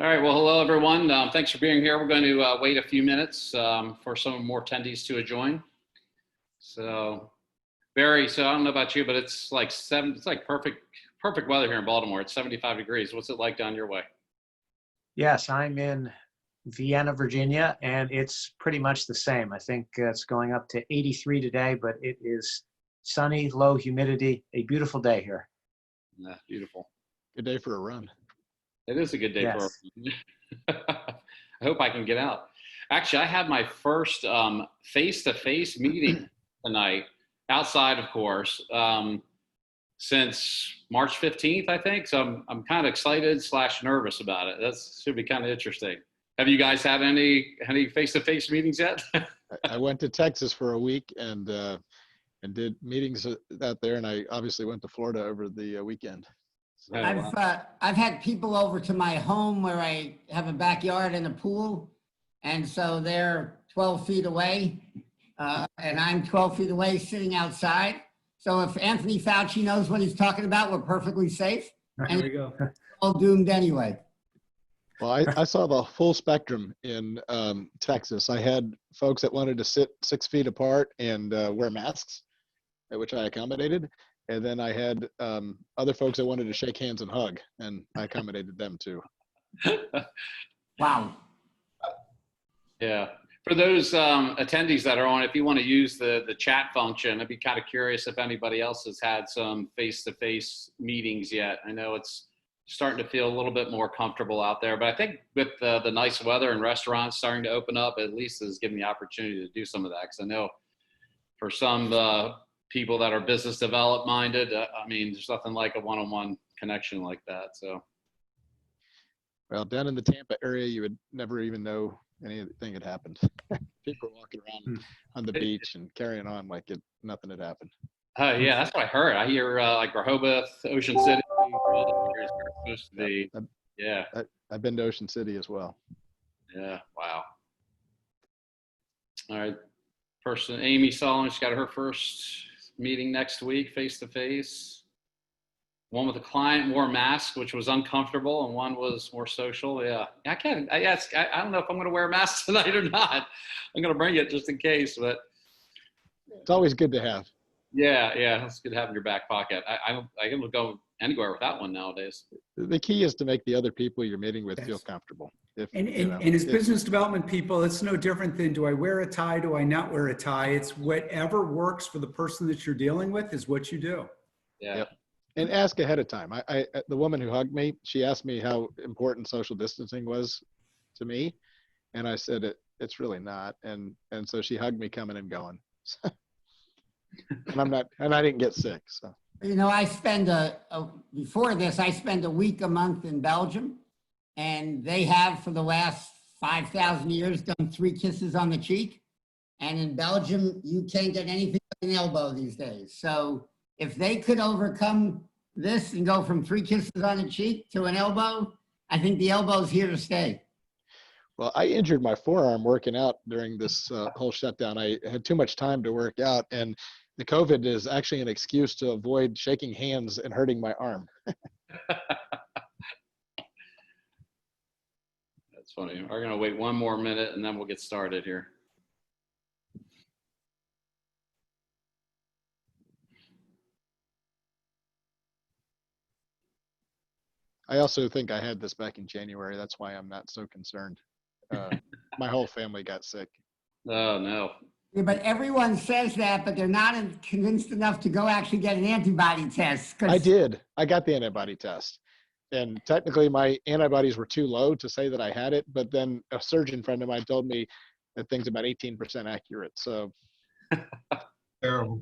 All right, well, hello, everyone. Thanks for being here. We're going to wait a few minutes for some more attendees to join. So, Barry, so I don't know about you, but it's like perfect weather here in Baltimore. It's 75 degrees. What's it like down your way? Yes, I'm in Vienna, Virginia, and it's pretty much the same. I think it's going up to 83 today, but it is sunny, low humidity, a beautiful day here. Yeah, beautiful. Good day for a run. It is a good day for a run. I hope I can get out. Actually, I had my first face-to-face meeting tonight, outside, of course, since March 15th, I think. So I'm kind of excited / nervous about it. That should be kind of interesting. Have you guys had any face-to-face meetings yet? I went to Texas for a week and did meetings out there, and I obviously went to Florida over the weekend. So, I've had people over to my home where I have a backyard and a pool, and so they're 12 feet away, and I'm 12 feet away sitting outside. So if Anthony Fauci knows what he's talking about, we're perfectly safe. There we go. All doomed anyway. well, I saw the full spectrum in Texas. I had folks that wanted to sit 6 feet apart and wear masks, which I accommodated. And then I had other folks that wanted to shake hands and hug, and I accommodated them too. Wow. Yeah. For those attendees that are on, if you want to use the chat function, I'd be kind of curious if anybody else has had some face-to-face meetings yet. I know it's starting to feel a little bit more comfortable out there, but I think with the nice weather and restaurants starting to open up, at least is giving the opportunity to do some of that. Because I know for some people that are business development minded, I mean, there's nothing like a one-on-one connection like that. So, well, down in the Tampa area, you would never even know anything had happened. People were walking around on the beach and carrying on like nothing had happened. Yeah, that's what I heard. I hear like Rehoboth, Ocean City, all the areas where it's supposed to be. Yeah. I've been to Ocean City as well. Yeah. Wow. All right. Amy Solomon, she's got her first meeting next week, face-to-face. One with a client wore a mask, which was uncomfortable, and one was more social. Yeah, I don't know if I'm going to wear a mask tonight or not. I'm going to bring it just in case, but it's always good to have. Yeah, it's good to have in your back pocket. I can go anywhere with that one nowadays. The key is to make the other people you're meeting with feel comfortable. And as business development people, it's no different than, do I wear a tie? Do I not wear a tie? It's whatever works for the person that you're dealing with is what you do. Yeah. Yep. And ask ahead of time. The woman who hugged me, she asked me how important social distancing was to me. And I said, it's really not. And so she hugged me coming and going. And I didn't get sick. So, You know, I spend before this, I spend a week a month in Belgium, and they have for the last 5,000 years done 3 kisses on the cheek. And in Belgium, you can't get anything but an elbow these days. So if they could overcome this and go from 3 kisses on the cheek to an elbow, I think the elbow's here to stay. Well, I injured my forearm working out during this whole shutdown. I had too much time to work out, and the COVID is actually an excuse to avoid shaking hands and hurting my arm. That's funny. We're going to wait one more minute, and then we'll get started here. I also think I had this back in January. That's why I'm not so concerned. My whole family got sick. Oh, no. Yeah, but everyone says that, but they're not convinced enough to go actually get an antibody test. I did. I got the antibody test. And technically my antibodies were too low to say that I had it, but then a surgeon friend of mine told me that thing's about 18% accurate. So Terrible.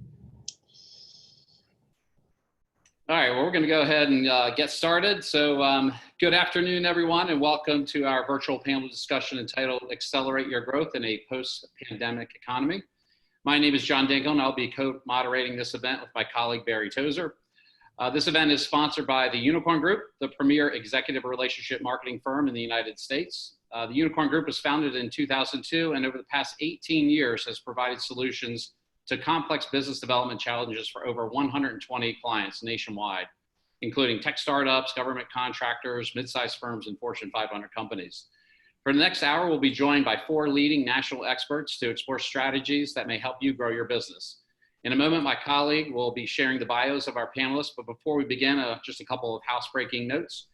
All right, well, we're going to go ahead and get started. So good afternoon, everyone, and welcome to our virtual panel discussion entitled Accelerate Your Growth in a Post-Pandemic Economy. My name is John Dinkel, and I'll be co-moderating this event with my colleague, Barry Toser. This event is sponsored by the Unicorn Group, the premier executive relationship marketing firm in the United States. The Unicorn Group was founded in 2002, and over the past 18 years has provided solutions to complex business development challenges for over 120 clients nationwide. including tech startups, government contractors, mid-sized firms, and Fortune 500 companies. For the next hour, we'll be joined by 4 leading national experts to explore strategies that may help you grow your business. In a moment, my colleague will be sharing the bios of our panelists, but before we begin, just a couple of house-breaking notes.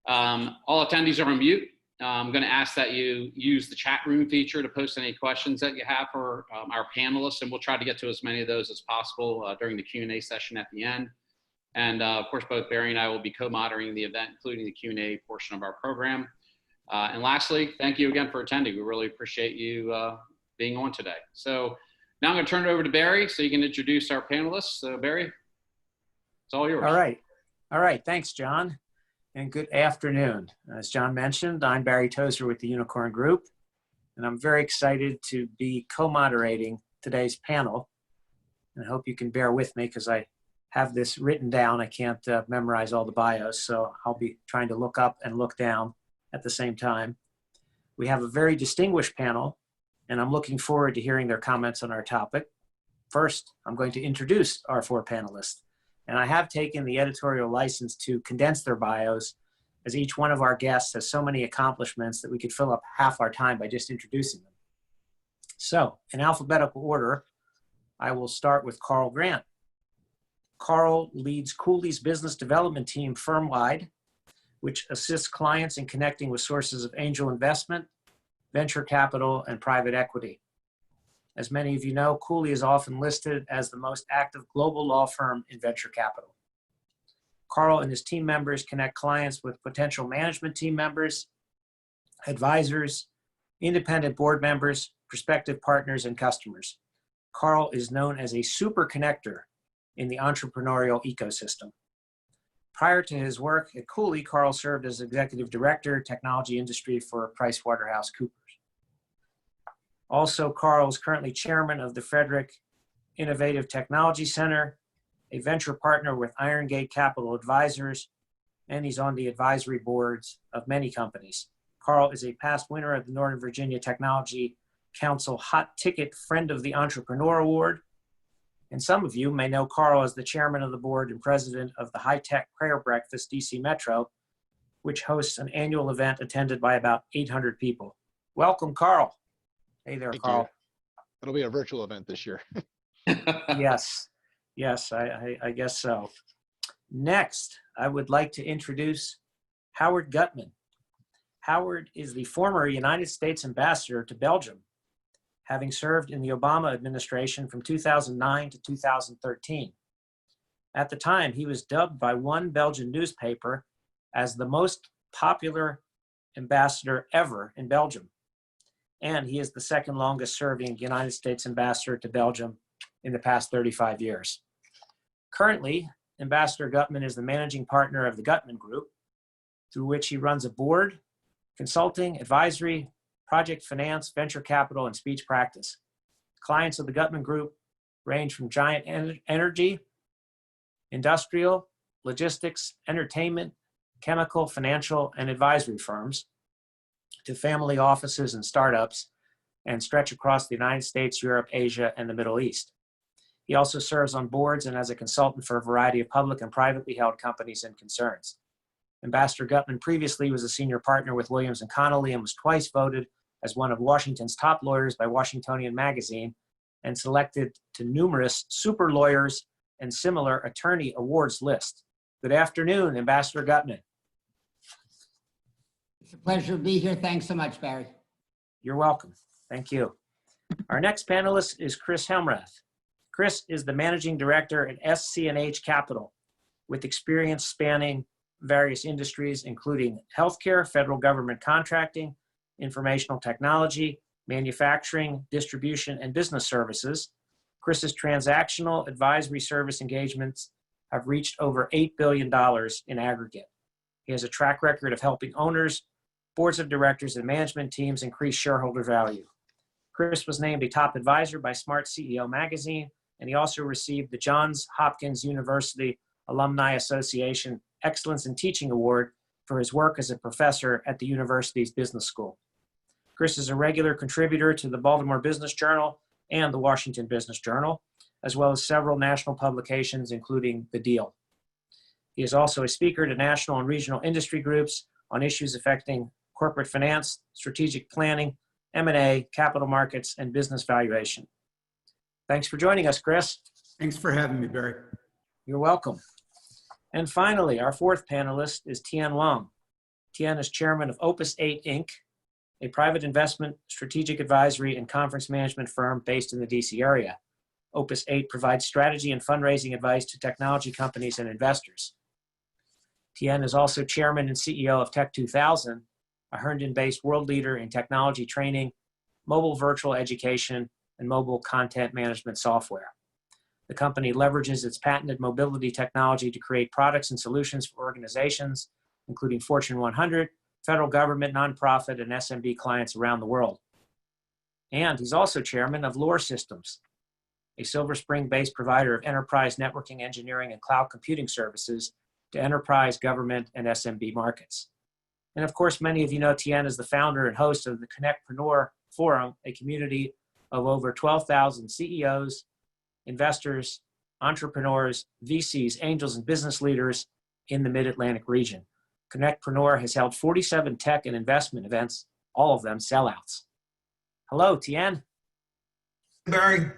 All attendees are on mute. I'm going to ask that you use the chat room feature to post any questions that you have for our panelists, and we'll try to get to as many of those as possible during the Q&A session at the end. And of course, both Barry and I will be co-moderating the event, including the Q&A portion of our program. And lastly, thank you again for attending. We really appreciate you being on today. So now I'm going to turn it over to Barry so you can introduce our panelists. So Barry, it's all yours. All right. Thanks, John. And good afternoon. As John mentioned, I'm Barry Toser with the Unicorn Group, and I'm very excited to be co-moderating today's panel. And I hope you can bear with me because I have this written down. I can't memorize all the bios, so I'll be trying to look up and look down at the same time. We have a very distinguished panel, and I'm looking forward to hearing their comments on our topic. First, I'm going to introduce our 4 panelists. And I have taken the editorial license to condense their bios, as each one of our guests has so many accomplishments that we could fill up half our time by just introducing them. So, in alphabetical order, I will start with Carl Grant. Carl leads Cooley's business development team firm-wide, which assists clients in connecting with sources of angel investment, venture capital, and private equity. As many of you know, Cooley is often listed as the most active global law firm in venture capital. Carl and his team members connect clients with potential management team members, advisors, independent board members, prospective partners, and customers. Carl is known as a super connector in the entrepreneurial ecosystem. Prior to his work at Cooley, Carl served as executive director, technology industry for PricewaterhouseCoopers. Also, Carl is currently chairman of the Frederick Innovative Technology Center, a venture partner with Iron Gate Capital Advisors, and he's on the advisory boards of many companies. Carl is a past winner of the Northern Virginia Technology Council Hot Ticket Friend of the Entrepreneur Award. And some of you may know Carl as the chairman of the board and president of the High Tech Prayer Breakfast DC Metro, which hosts an annual event attended by about 800 people. Welcome, Carl. Hey there, Thank Carl. you. It'll be a virtual event this year. Yes, I guess so. Next, I would like to introduce Howard Gutman. Howard is the former United States ambassador to Belgium, having served in the Obama administration from 2009 to 2013. At the time, he was dubbed by one Belgian newspaper as the most popular ambassador ever in Belgium. And he is the second longest serving United States ambassador to Belgium in the past 35 years. Currently, Ambassador Gutman is the managing partner of the Gutman Group, through which he runs a board, consulting, advisory, project finance, venture capital, and speech practice. Clients of the Gutman Group range from giant energy, industrial, logistics, entertainment, chemical, financial, and advisory firms, to family offices and startups, and stretch across the United States, Europe, Asia, and the Middle East. He also serves on boards and as a consultant for a variety of public and privately held companies and concerns. Ambassador Gutman previously was a senior partner with Williams & Connolly and was twice voted as one of Washington's top lawyers by Washingtonian Magazine and selected to numerous super lawyers and similar attorney awards lists. Good afternoon, Ambassador Gutman. It's a pleasure to be here. Thanks so much, Barry. You're welcome. Thank you. Our next panelist is Chris Helmrath. Chris is the managing director at SC&H Capital, with experience spanning various industries, including healthcare, federal government contracting, informational technology, manufacturing, distribution, and business services. Chris's transactional advisory service engagements have reached over $8 billion in aggregate. He has a track record of helping owners, boards of directors, and management teams increase shareholder value. Chris was named a top advisor by Smart CEO magazine, and he also received the Johns Hopkins University Alumni Association Excellence in Teaching Award for his work as a professor at the university's business school. Chris is a regular contributor to the Baltimore Business Journal and the Washington Business Journal, as well as several national publications, including The Deal. He is also a speaker to national and regional industry groups on issues affecting corporate finance, strategic planning, M&A, capital markets, and business valuation. Thanks for joining us, Chris. Thanks for having me, Barry. You're welcome. And finally, our fourth panelist is Tien Wong. Tien is chairman of Opus 8 Inc., a private investment, strategic advisory, and conference management firm based in the DC area. Opus 8 provides strategy and fundraising advice to technology companies and investors. Tien is also chairman and CEO of Tech 2000, a Herndon-based world leader in technology training, mobile virtual education, and mobile content management software. The company leverages its patented mobility technology to create products and solutions for organizations, including Fortune 100, federal government, nonprofit, and SMB clients around the world. And he's also chairman of Lore Systems, a Silver Spring-based provider of enterprise networking engineering and cloud computing services to enterprise, government, and SMB markets. And of course, many of you know Tien is the founder and host of the Connectpreneur Forum, a community of over 12,000 CEOs, investors, entrepreneurs, VCs, angels, and business leaders in the Mid-Atlantic region. Connectpreneur has held 47 tech and investment events, all of them sellouts. Hello, Tien. Barry,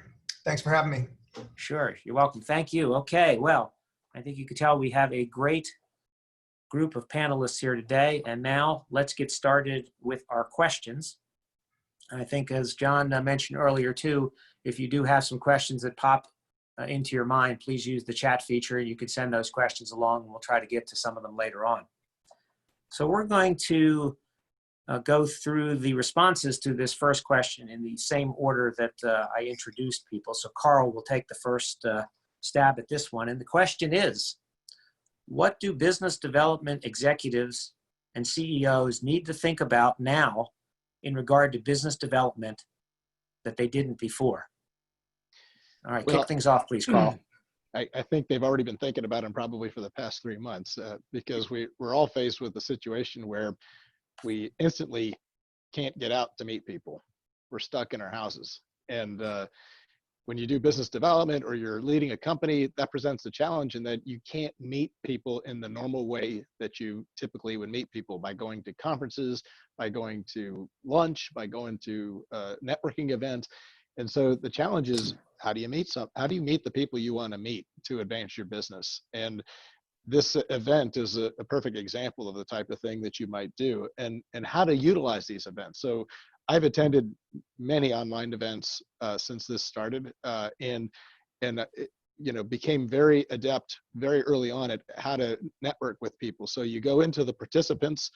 thanks for having me. Sure, you're welcome. Thank you. Okay, well, I think you can tell we have a great group of panelists here today. And now let's get started with our questions. I think as John mentioned earlier too, if you do have some questions that pop into your mind, please use the chat feature. You could send those questions along and we'll try to get to some of them later on. So we're going to go through the responses to this first question in the same order that I introduced people. So Carl will take the first stab at this one. And the question is, what do business development executives and CEOs need to think about now in regard to business development that they didn't before? All right, Well, kick things off, please, Carl. I think they've already been thinking about them probably for the past 3 months because we're all faced with a situation where we instantly can't get out to meet people. We're stuck in our houses. And when you do business development or you're leading a company, that presents a challenge in that you can't meet people in the normal way that you typically would meet people, by going to conferences, by going to lunch, by going to networking events. And so the challenge is, how do you meet the people you want to meet to advance your business? And this event is a perfect example of the type of thing that you might do, and how to utilize these events. So I've attended many online events since this started, and became very adept very early on at how to network with people. So you go into the participants,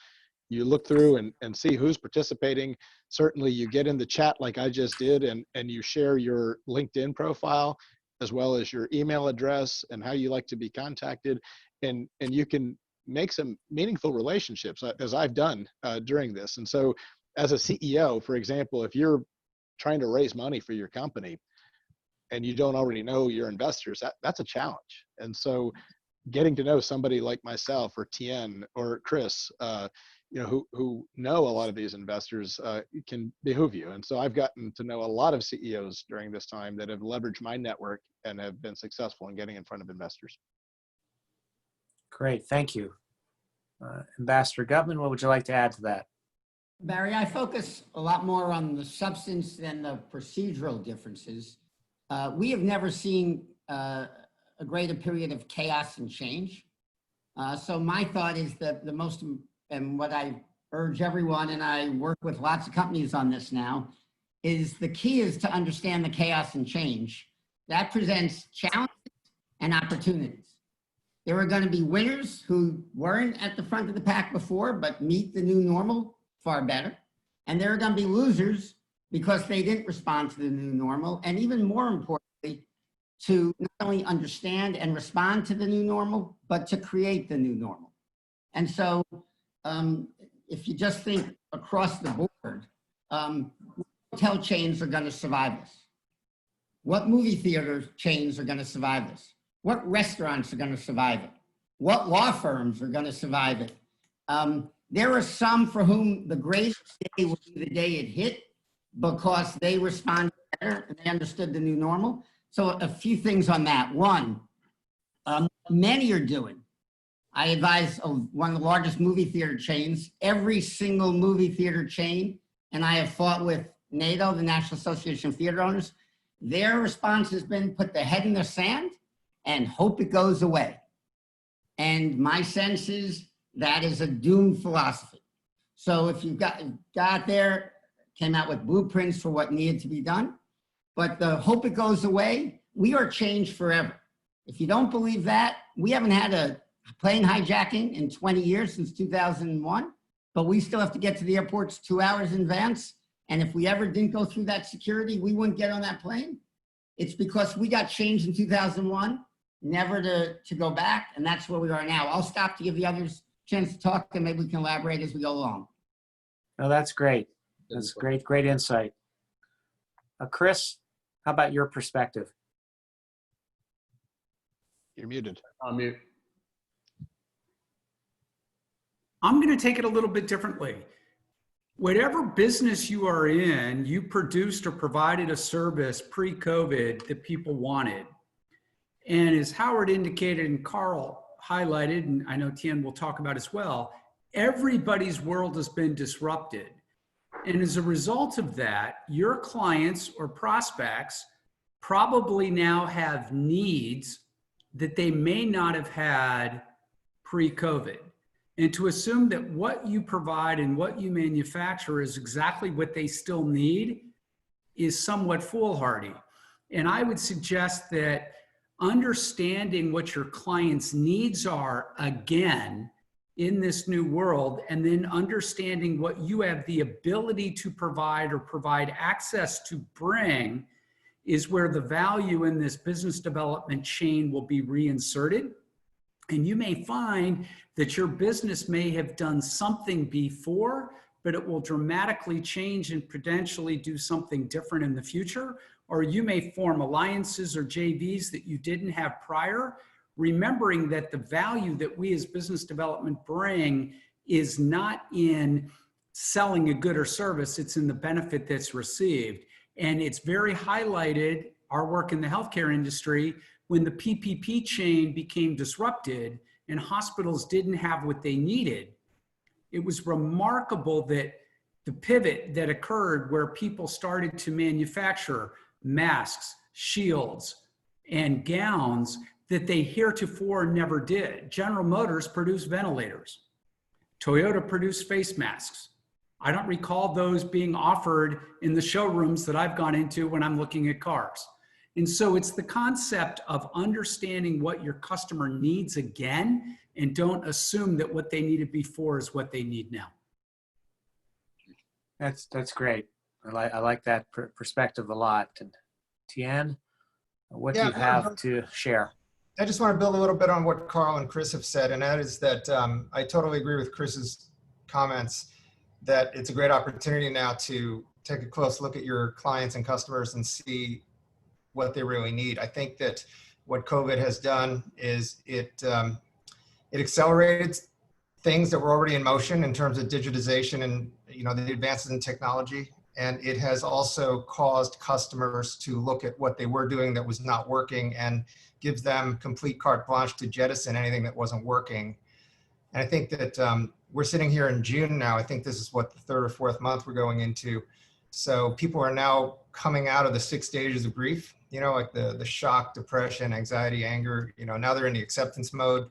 you look through and see who's participating. Certainly you get in the chat like I just did, and you share your LinkedIn profile as well as your email address and how you like to be contacted. And you can make some meaningful relationships, as I've done during this. And so as a CEO, for example, if you're trying to raise money for your company and you don't already know your investors, that's a challenge. And so getting to know somebody like myself or Tien or Chris, who know a lot of these investors can behoove you. And so I've gotten to know a lot of CEOs during this time that have leveraged my network and have been successful in getting in front of investors. Great, thank you. Ambassador Gutman, what would you like to add to that? Barry, I focus a lot more on the substance than the procedural differences. We have never seen a greater period of chaos and change. So my thought is that the most, and what I urge everyone, and I work with lots of companies on this now, is the key is to understand the chaos and change. That presents challenges and opportunities. There are going to be winners who weren't at the front of the pack before, but meet the new normal far better. And there are going to be losers because they didn't respond to the new normal. And even more importantly, to not only understand and respond to the new normal, but to create the new normal. And so if you just think across the board, hotel chains are going to survive this. What movie theater chains are going to survive this? What restaurants are going to survive it? What law firms are going to survive it? There are some for whom the greatest day will be the day it hit because they responded better and they understood the new normal. So a few things on that. One, many are doing I advise one of the largest movie theater chains, every single movie theater chain, and I have fought with NATO, the National Association of Theater Owners. Their response has been put their head in the sand and hope it goes away. And my sense is that is a doomed philosophy. So if you got there, came out with blueprints for what needed to be done, but the hope it goes away, we are changed forever. If you don't believe that, we haven't had a plane hijacking in 20 years since 2001, but we still have to get to the airports 2 hours in advance. And if we ever didn't go through that security, we wouldn't get on that plane. It's because we got changed in 2001, never to go back. And that's where we are now. I'll stop to give the others a chance to talk, and maybe we can elaborate as we go along. No, that's great. That's great insight. Chris, how about your perspective? You're muted. On mute. I'm going to take it a little bit differently. Whatever business you are in, you produced or provided a service pre-COVID that people wanted. And as Howard indicated and Carl highlighted, and I know Tien will talk about as well, everybody's world has been disrupted. And as a result of that, your clients or prospects probably now have needs that they may not have had pre-COVID. And to assume that what you provide and what you manufacture is exactly what they still need is somewhat foolhardy. And I would suggest that understanding what your clients' needs are again in this new world, and then understanding what you have the ability to provide or provide access to bring, is where the value in this business development chain will be reinserted. And you may find that your business may have done something before, but it will dramatically change and potentially do something different in the future. Or you may form alliances or JVs that you didn't have prior, remembering that the value that we as business development bring is not in selling a good or service, it's in the benefit that's received. And it's very highlighted, our work in the healthcare industry, when the PPP chain became disrupted and hospitals didn't have what they needed. It was remarkable that the pivot that occurred where people started to manufacture masks, shields, and gowns that they heretofore never did. General Motors produced ventilators. Toyota produced face masks. I don't recall those being offered in the showrooms that I've gone into when I'm looking at cars. And so it's the concept of understanding what your customer needs again, and don't assume that what they needed before is what they need now. That's great. I like that perspective a lot. And Tien, what do you have to share? I just want to build a little bit on what Carl and Chris have said, and that is that I totally agree with Chris's comments that it's a great opportunity now to take a close look at your clients and customers and see what they really need. I think that what COVID has done is it accelerated things that were already in motion in terms of digitization and the advances in technology. And it has also caused customers to look at what they were doing that was not working and gives them complete carte blanche to jettison anything that wasn't working. And I think that we're sitting here in June now. I think this is what, the third or fourth month we're going into. So people are now coming out of the 6 stages of grief, like the shock, depression, anxiety, anger, now they're in the acceptance mode.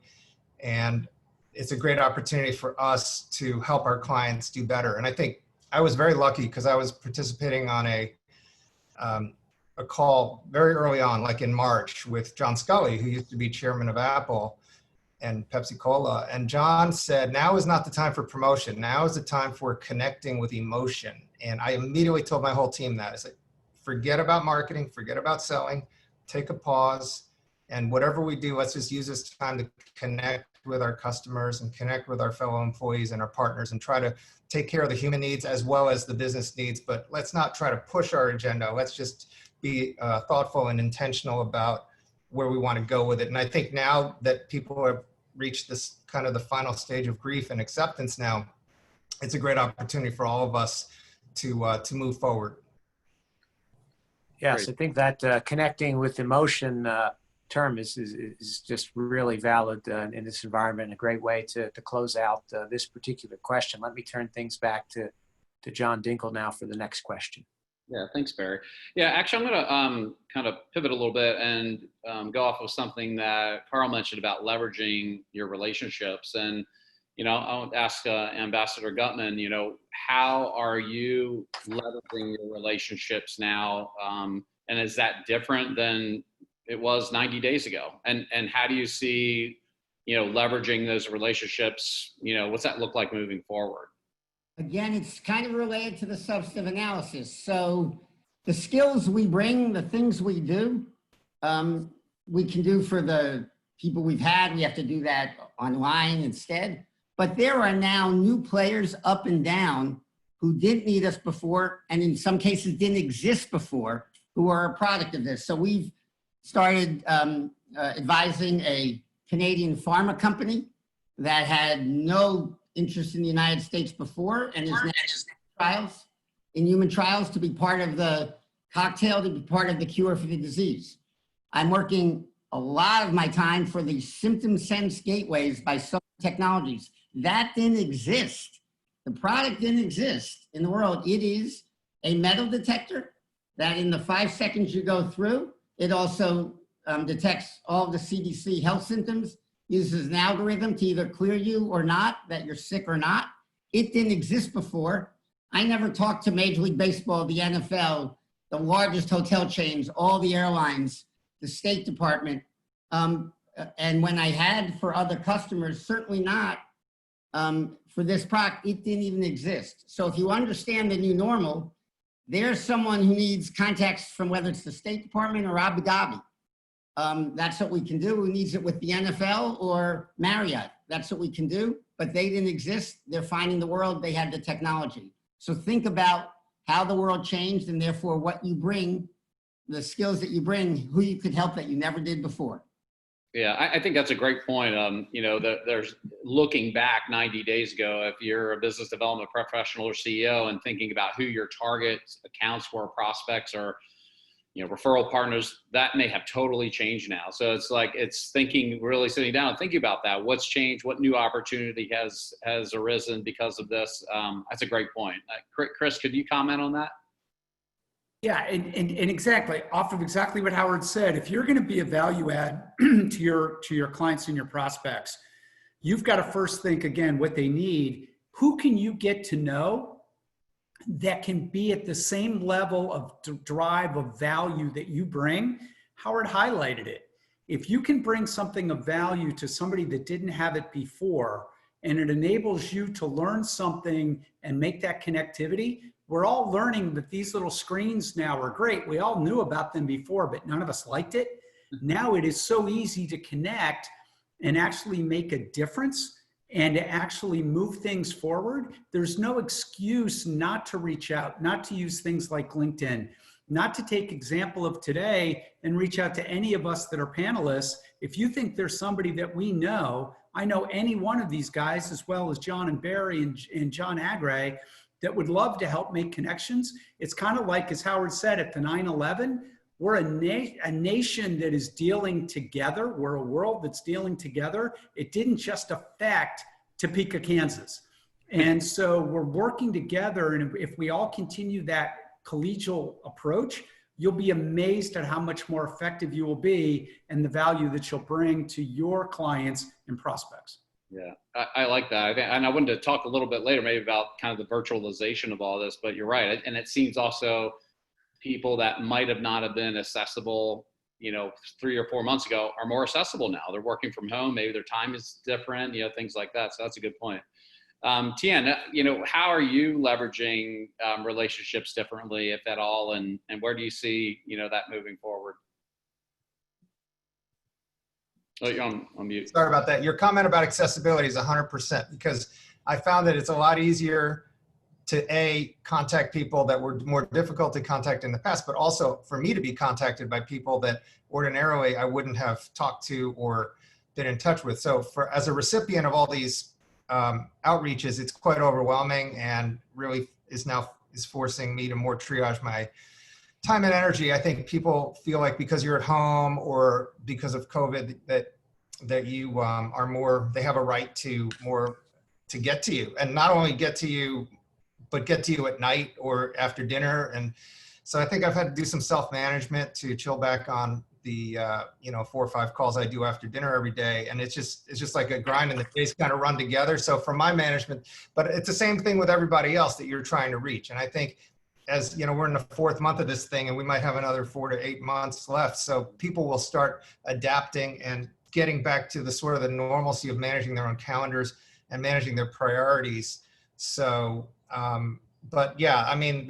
And it's a great opportunity for us to help our clients do better. And I think I was very lucky because I was participating on a call very early on, like in March, with John Scully, who used to be chairman of Apple and Pepsi Cola. And John said, now is not the time for promotion. Now is the time for connecting with emotion. And I immediately told my whole team that. I said, forget about marketing, forget about selling, take a pause. And whatever we do, let's just use this time to connect with our customers and connect with our fellow employees and our partners and try to take care of the human needs as well as the business needs. But let's not try to push our agenda. Let's just be thoughtful and intentional about where we want to go with it. And I think now that people have reached this kind of the final stage of grief and acceptance now, it's a great opportunity for all of us to move forward. Yes, I think that connecting with emotion term is just really valid in this environment, and a great way to close out this particular question. Let me turn things back to John Dinkel now for the next question. Yeah, thanks, Barry. Yeah, actually, I'm going to kind of pivot a little bit and go off of something that Carl mentioned about leveraging your relationships. And, I want to ask Ambassador Gutman, how are you leveraging your relationships now? And is that different than it was 90 days ago? And how do you see, leveraging those relationships? What's that look like moving forward? Again, it's kind of related to the substantive analysis. So the skills we bring, the things we do, we can do for the people we've had. We have to do that online instead. But there are now new players up and down who didn't need us before, and in some cases didn't exist before, who are a product of this. So we've started advising a Canadian pharma company that had no interest in the United States before and is now in human trials to be part of the cocktail, to be part of the cure for the disease. I'm working a lot of my time for the symptom sense gateways by some technologies. That didn't exist. The product didn't exist in the world. It is a metal detector that in the 5 seconds you go through, it also detects all the CDC health symptoms, uses an algorithm to either clear you or not, that you're sick or not. It didn't exist before. I never talked to Major League Baseball, the NFL, the largest hotel chains, all the airlines, the State Department. And when I had for other customers, certainly not for this product, it didn't even exist. So if you understand the new normal, there's someone who needs contacts from whether it's the State Department or Abu Dhabi. That's what we can do. Who needs it with the NFL or Marriott? That's what we can do, but they didn't exist. They're finding the world. They had the technology. So think about how the world changed and therefore what you bring, the skills that you bring, who you could help that you never did before. Yeah, I think that's a great point. There's looking back 90 days ago, if you're a business development professional or CEO and thinking about who your target accounts were, prospects or, referral partners, that may have totally changed now. So it's like, it's thinking, really sitting down and thinking about that. What's changed? What new opportunity has arisen because of this? That's a great point. Chris, could you comment on that? Yeah, and exactly, off of exactly what Howard said, if you're going to be a value add to your clients and your prospects, you've got to first think, again, what they need. Who can you get to know that can be at the same level of drive of value that you bring? Howard highlighted it. If you can bring something of value to somebody that didn't have it before, and it enables you to learn something and make that connectivity, we're all learning that these little screens now are great. We all knew about them before, but none of us liked it. Now it is so easy to connect and actually make a difference and to actually move things forward. There's no excuse not to reach out, not to use things like LinkedIn, not to take example of today and reach out to any of us that are panelists. If you think there's somebody that we know, I know any one of these guys, as well as John and Barry and John Agray, that would love to help make connections. It's kind of like, as Howard said, at the 9/11, we're a nation that is dealing together. We're a world that's dealing together. It didn't just affect Topeka, Kansas. And so we're working together. And if we all continue that collegial approach, you'll be amazed at how much more effective you will be and the value that you'll bring to your clients and prospects. Yeah, I like that. And I wanted to talk a little bit later, maybe about kind of the virtualization of all this, but you're right. And it seems also people that might have not have been accessible, 3 or 4 months ago are more accessible now. They're working from home. Maybe their time is different, things like that. So that's a good point. Tien, how are you leveraging relationships differently, if at all? And where do you see, that moving forward? Oh, you're on mute. Sorry about that. Your comment about accessibility is 100%, because I found that it's a lot easier to contact people that were more difficult to contact in the past, but also for me to be contacted by people that ordinarily I wouldn't have talked to or been in touch with. So as a recipient of all these outreaches, it's quite overwhelming and really is forcing me to more triage time and energy. I think people feel like because you're at home or because of COVID that you are more, they have a right to more to get to you, and not only get to you, but get to you at night or after dinner. And so I think I've had to do some self-management to chill back on the 4 or 5 calls I do after dinner every day. And it's just like a grind and the days kind of run together. So for my management, but it's the same thing with everybody else that you're trying to reach. And I think, as you know, we're in the 4th month of this thing and we might have another 4 to 8 months left. So people will start adapting and getting back to the sort of the normalcy of managing their own calendars and managing their priorities. So, but yeah, I mean,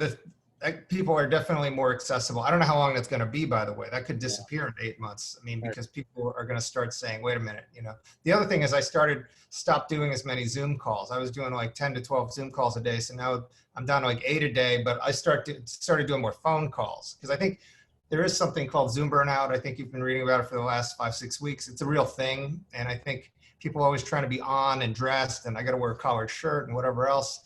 people are definitely more accessible. I don't know how long that's going to be, by the way. That could disappear in 8 months. I mean, because people are going to start saying, wait a minute, The other thing is I stopped doing as many Zoom calls. I was doing like 10 to 12 Zoom calls a day. So now I'm down to like 8 a day, but I started doing more phone calls because I think there is something called Zoom burnout. I think you've been reading about it for the last 5-6 weeks. It's a real thing. And I think people are always trying to be on and dressed and I got to wear a collared shirt and whatever else,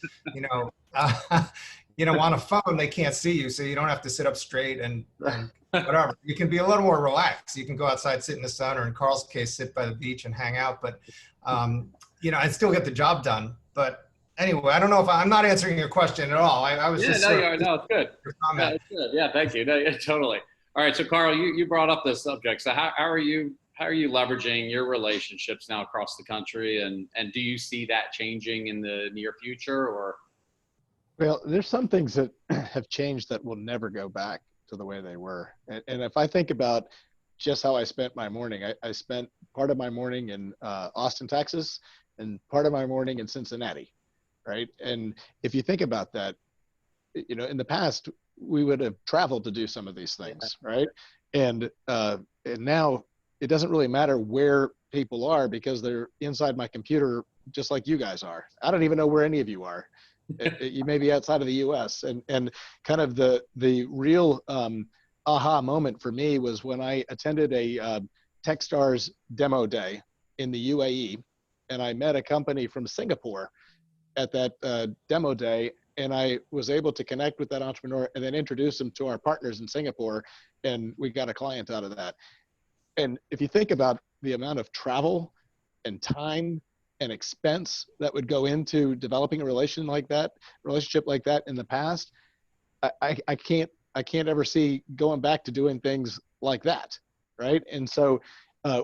on a phone, they can't see you. So you don't have to sit up straight and whatever. You can be a little more relaxed. You can go outside, sit in the sun, or in Carl's case, sit by the beach and hang out. But, and still get the job done. But anyway, I don't know if I'm not answering your question at all. I was just. No, it's good. Yeah, it's good. Yeah, thank you. No, yeah, totally. All right. So Carl, you brought up this subject. So how are you leveraging your relationships now across the country? And do you see that changing in the near future or? Well, there's some things that have changed that will never go back to the way they were. And if I think about just how I spent my morning, I spent part of my morning in Austin, Texas, and part of my morning in Cincinnati, right? And if you think about that, in the past, we would have traveled to do some of these things, right? And now it doesn't really matter where people are because they're inside my computer, just like you guys are. I don't even know where any of you are. You may be outside of the U.S. and kind of the real aha moment for me was when I attended a Techstars demo day in the UAE, and I met a company from Singapore at that demo day, and I was able to connect with that entrepreneur and then introduce him to our partners in Singapore, and we got a client out of that. And if you think about the amount of travel and time and expense that would go into developing a relationship like that in the past, I can't ever see going back to doing things like that, right? And so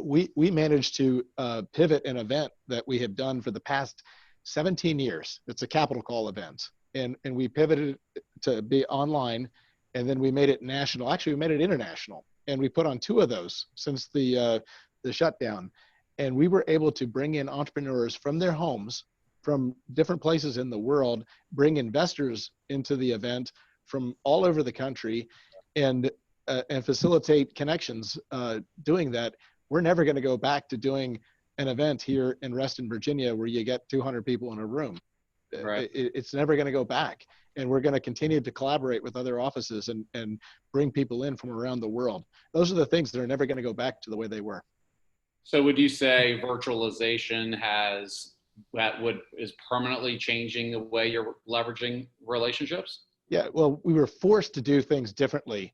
we managed to pivot an event that we have done for the past 17 years. It's a capital call event, and we pivoted to be online, and then we made it national. Actually, we made it international, and we put on 2 of those since the shutdown. And we were able to bring in entrepreneurs from their homes, from different places in the world, bring investors into the event from all over the country, and facilitate connections doing that. We're never going to go back to doing an event here in Reston, Virginia, where you get 200 people in a room. Right. It's never going to go back. And we're going to continue to collaborate with other offices and bring people in from around the world. Those are the things that are never going to go back to the way they were. So would you say virtualization is permanently changing the way you're leveraging relationships? Yeah, well, we were forced to do things differently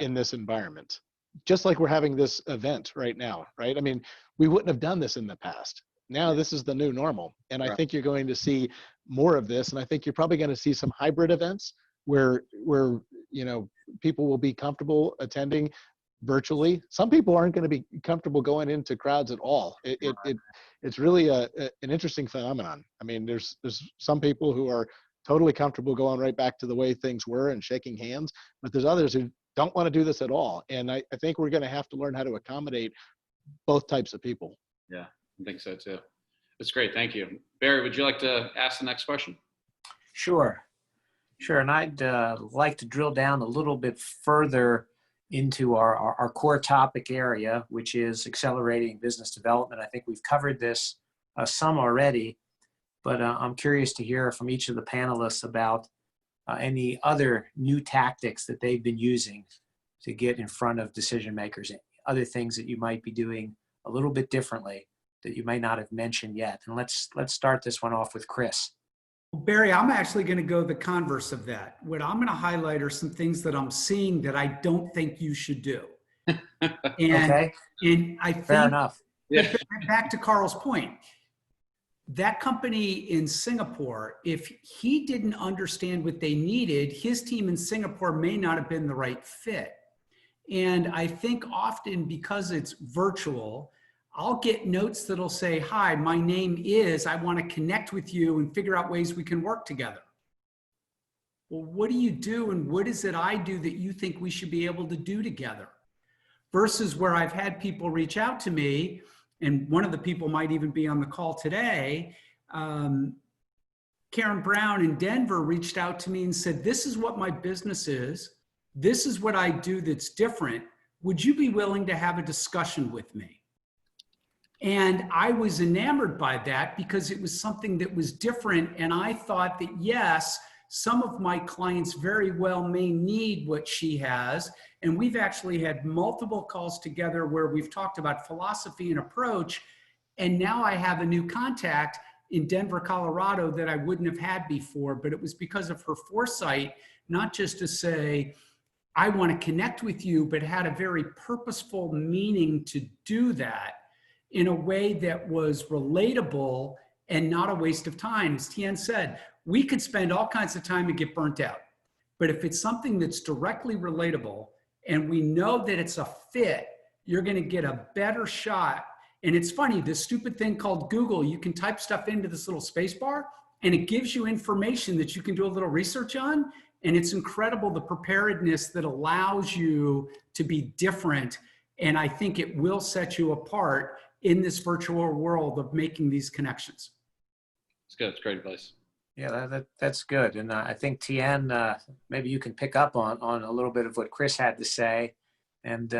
in this environment, just like we're having this event right now, right? I mean, we wouldn't have done this in the past. Now this is the new normal. And I think you're going to see more of this. And I think you're probably going to see some hybrid events where people will be comfortable attending virtually. Some people aren't going to be comfortable going into crowds at all. It's really an interesting phenomenon. I mean, there's some people who are totally comfortable going right back to the way things were and shaking hands, but there's others who don't want to do this at all. And I think we're going to have to learn how to accommodate both types of people. Yeah, I think so too. That's great. Thank you. Barry, would you like to ask the next question? Sure. And I'd like to drill down a little bit further into our core topic area, which is accelerating business development. I think we've covered this some already, but I'm curious to hear from each of the panelists about any other new tactics that they've been using to get in front of decision makers, and other things that you might be doing a little bit differently that you might not have mentioned yet. And let's start this one off with Chris. Barry, I'm actually going to go the converse of that. What I'm going to highlight are some things that I'm seeing that I don't think you should do. And, Okay, and I fair think enough. back to Carl's point, that company in Singapore, if he didn't understand what they needed, his team in Singapore may not have been the right fit. And I think often because it's virtual, I'll get notes that'll say, hi, my name is, I want to connect with you and figure out ways we can work together. Well, what do you do and what is it I do that you think we should be able to do together? Versus where I've had people reach out to me, and one of the people might even be on the call today, Karen Brown in Denver reached out to me and said, this is what my business is. This is what I do that's different. Would you be willing to have a discussion with me? And I was enamored by that because it was something that was different. And I thought that, yes, some of my clients very well may need what she has. And we've actually had multiple calls together where we've talked about philosophy and approach. And now I have a new contact in Denver, Colorado that I wouldn't have had before, but it was because of her foresight, not just to say, I want to connect with you, but had a very purposeful meaning to do that in a way that was relatable and not a waste of time. As Tien said, we could spend all kinds of time and get burnt out. But if it's something that's directly relatable and we know that it's a fit, you're going to get a better shot. And it's funny, this stupid thing called Google, you can type stuff into this little space bar and it gives you information that you can do a little research on. And it's incredible the preparedness that allows you to be different. And I think it will set you apart in this virtual world of making these connections. It's good. It's great advice. Yeah, that's good. And I think Tien, maybe you can pick up on a little bit of what Chris had to say. And,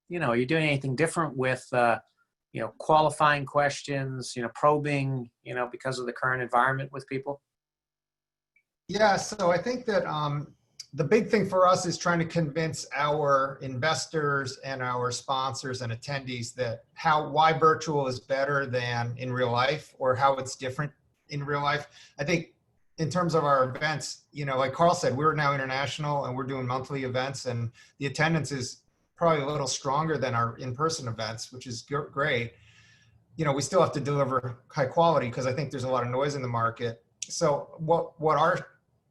you know, are you doing anything different with, you know, qualifying questions, you know, probing, you know, because of the current environment with people? Yeah, so I think that the big thing for us is trying to convince our investors and our sponsors and attendees that why virtual is better than in real life, or how it's different in real life. I think in terms of our events, you know, like Carl said, we're now international and we're doing monthly events, and the attendance is probably a little stronger than our in-person events, which is great. You know, we still have to deliver high quality because I think there's a lot of noise in the market. So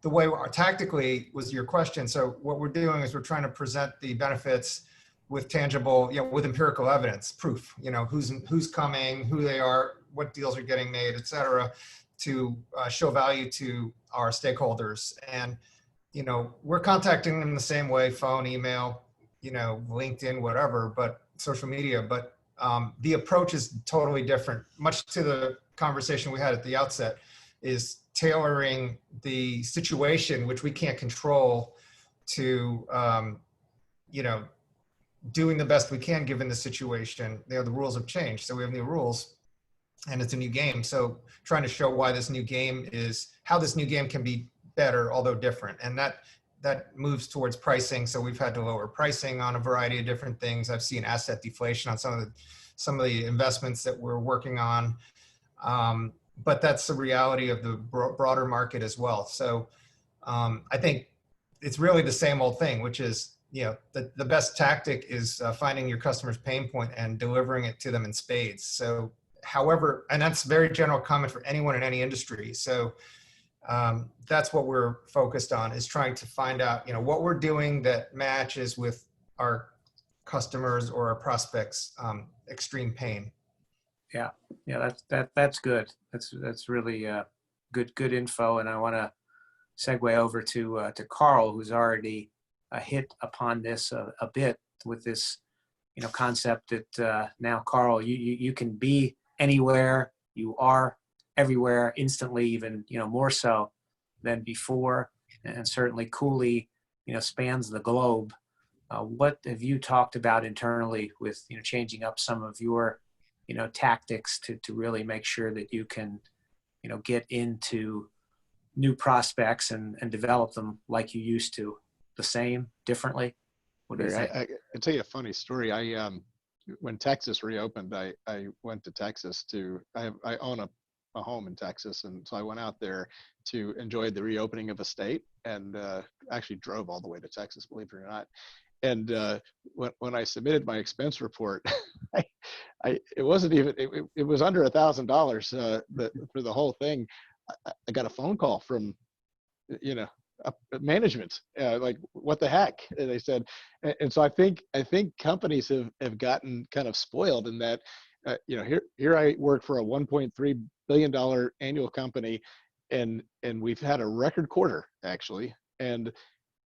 the way tactically was your question. So what we're doing is we're trying to present the benefits with tangible, you know, with empirical evidence, proof, you know, who's coming, who they are, what deals are getting made, et cetera, to show value to our stakeholders. And, you know, we're contacting them the same way, phone, email, you know, LinkedIn, whatever, but social media, but the approach is totally different. Much to the conversation we had at the outset, is tailoring the situation, which we can't control, to, you know, doing the best we can given the situation. You know, the rules have changed, so we have new rules and it's a new game. So trying to show why this new game is, how this new game can be better, although different. And that moves towards pricing. So we've had to lower pricing on a variety of different things. I've seen asset deflation on some of the investments that we're working on. But that's the reality of the broader market as well. So I think it's really the same old thing, which is, you know, the best tactic is finding your customer's pain point and delivering it to them in spades. So however, and that's a very general comment for anyone in any industry. So that's what we're focused on, is trying to find out, you know, what we're doing that matches with our customers or our prospects' extreme pain. Yeah, that's good. That's really good info. And I want to segue over to Carl, who's already hit upon this a bit with this, you know, concept that now, Carl, you can be anywhere, you are everywhere instantly, even, you know, more so than before, and certainly Cooley, you know, spans the globe. What have you talked about internally with, you know, changing up some of your, you know, tactics to really make sure that you can, you know, get into new prospects and develop them like you used to? The same, differently? What do you think? I can tell you a funny story. When Texas reopened, I went to Texas I own a a home in Texas. And so I went out there to enjoy the reopening of a state, and actually drove all the way to Texas, believe it or not. And when I submitted my expense report, it wasn't even, it was under $1,000 for the whole thing. I got a phone call from, management, like, what the heck? And they said, and so I think companies have gotten kind of spoiled in that, here I work for a $1.3 billion annual company, and we've had a record quarter, actually. And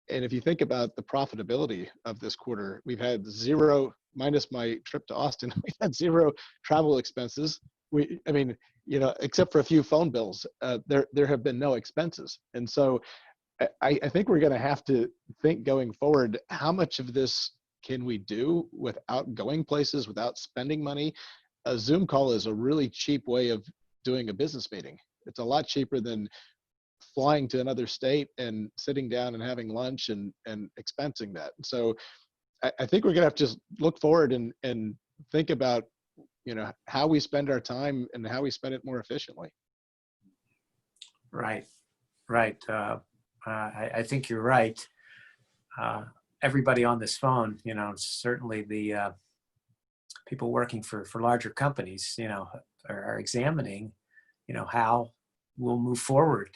if you think about the profitability of this quarter, we've had zero, minus my trip to Austin, we've had zero travel expenses. Except for a few phone bills, there have been no expenses. And so I think we're going to have to think going forward, how much of this can we do without going places, without spending money? A Zoom call is a really cheap way of doing a business meeting. It's a lot cheaper than flying to another state and sitting down and having lunch and expensing that. So I think we're going to have to just look forward and think about, how we spend our time and how we spend it more efficiently. Right. I think you're right. Everybody on this phone, certainly the people working for larger companies, are examining, how we'll move forward,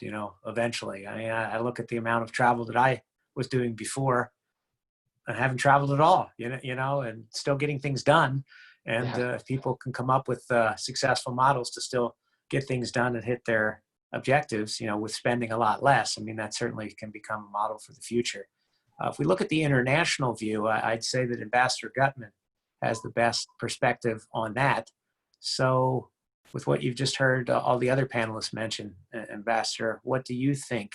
eventually. I look at the amount of travel that I was doing before. I haven't traveled at all, and still getting things done. And if people can come up with successful models to still get things done and hit their objectives, with spending a lot less, that certainly can become a model for the future. If we look at the international view, I'd say that Ambassador Gutman has the best perspective on that. So with what you've just heard all the other panelists mention, Ambassador, what do you think,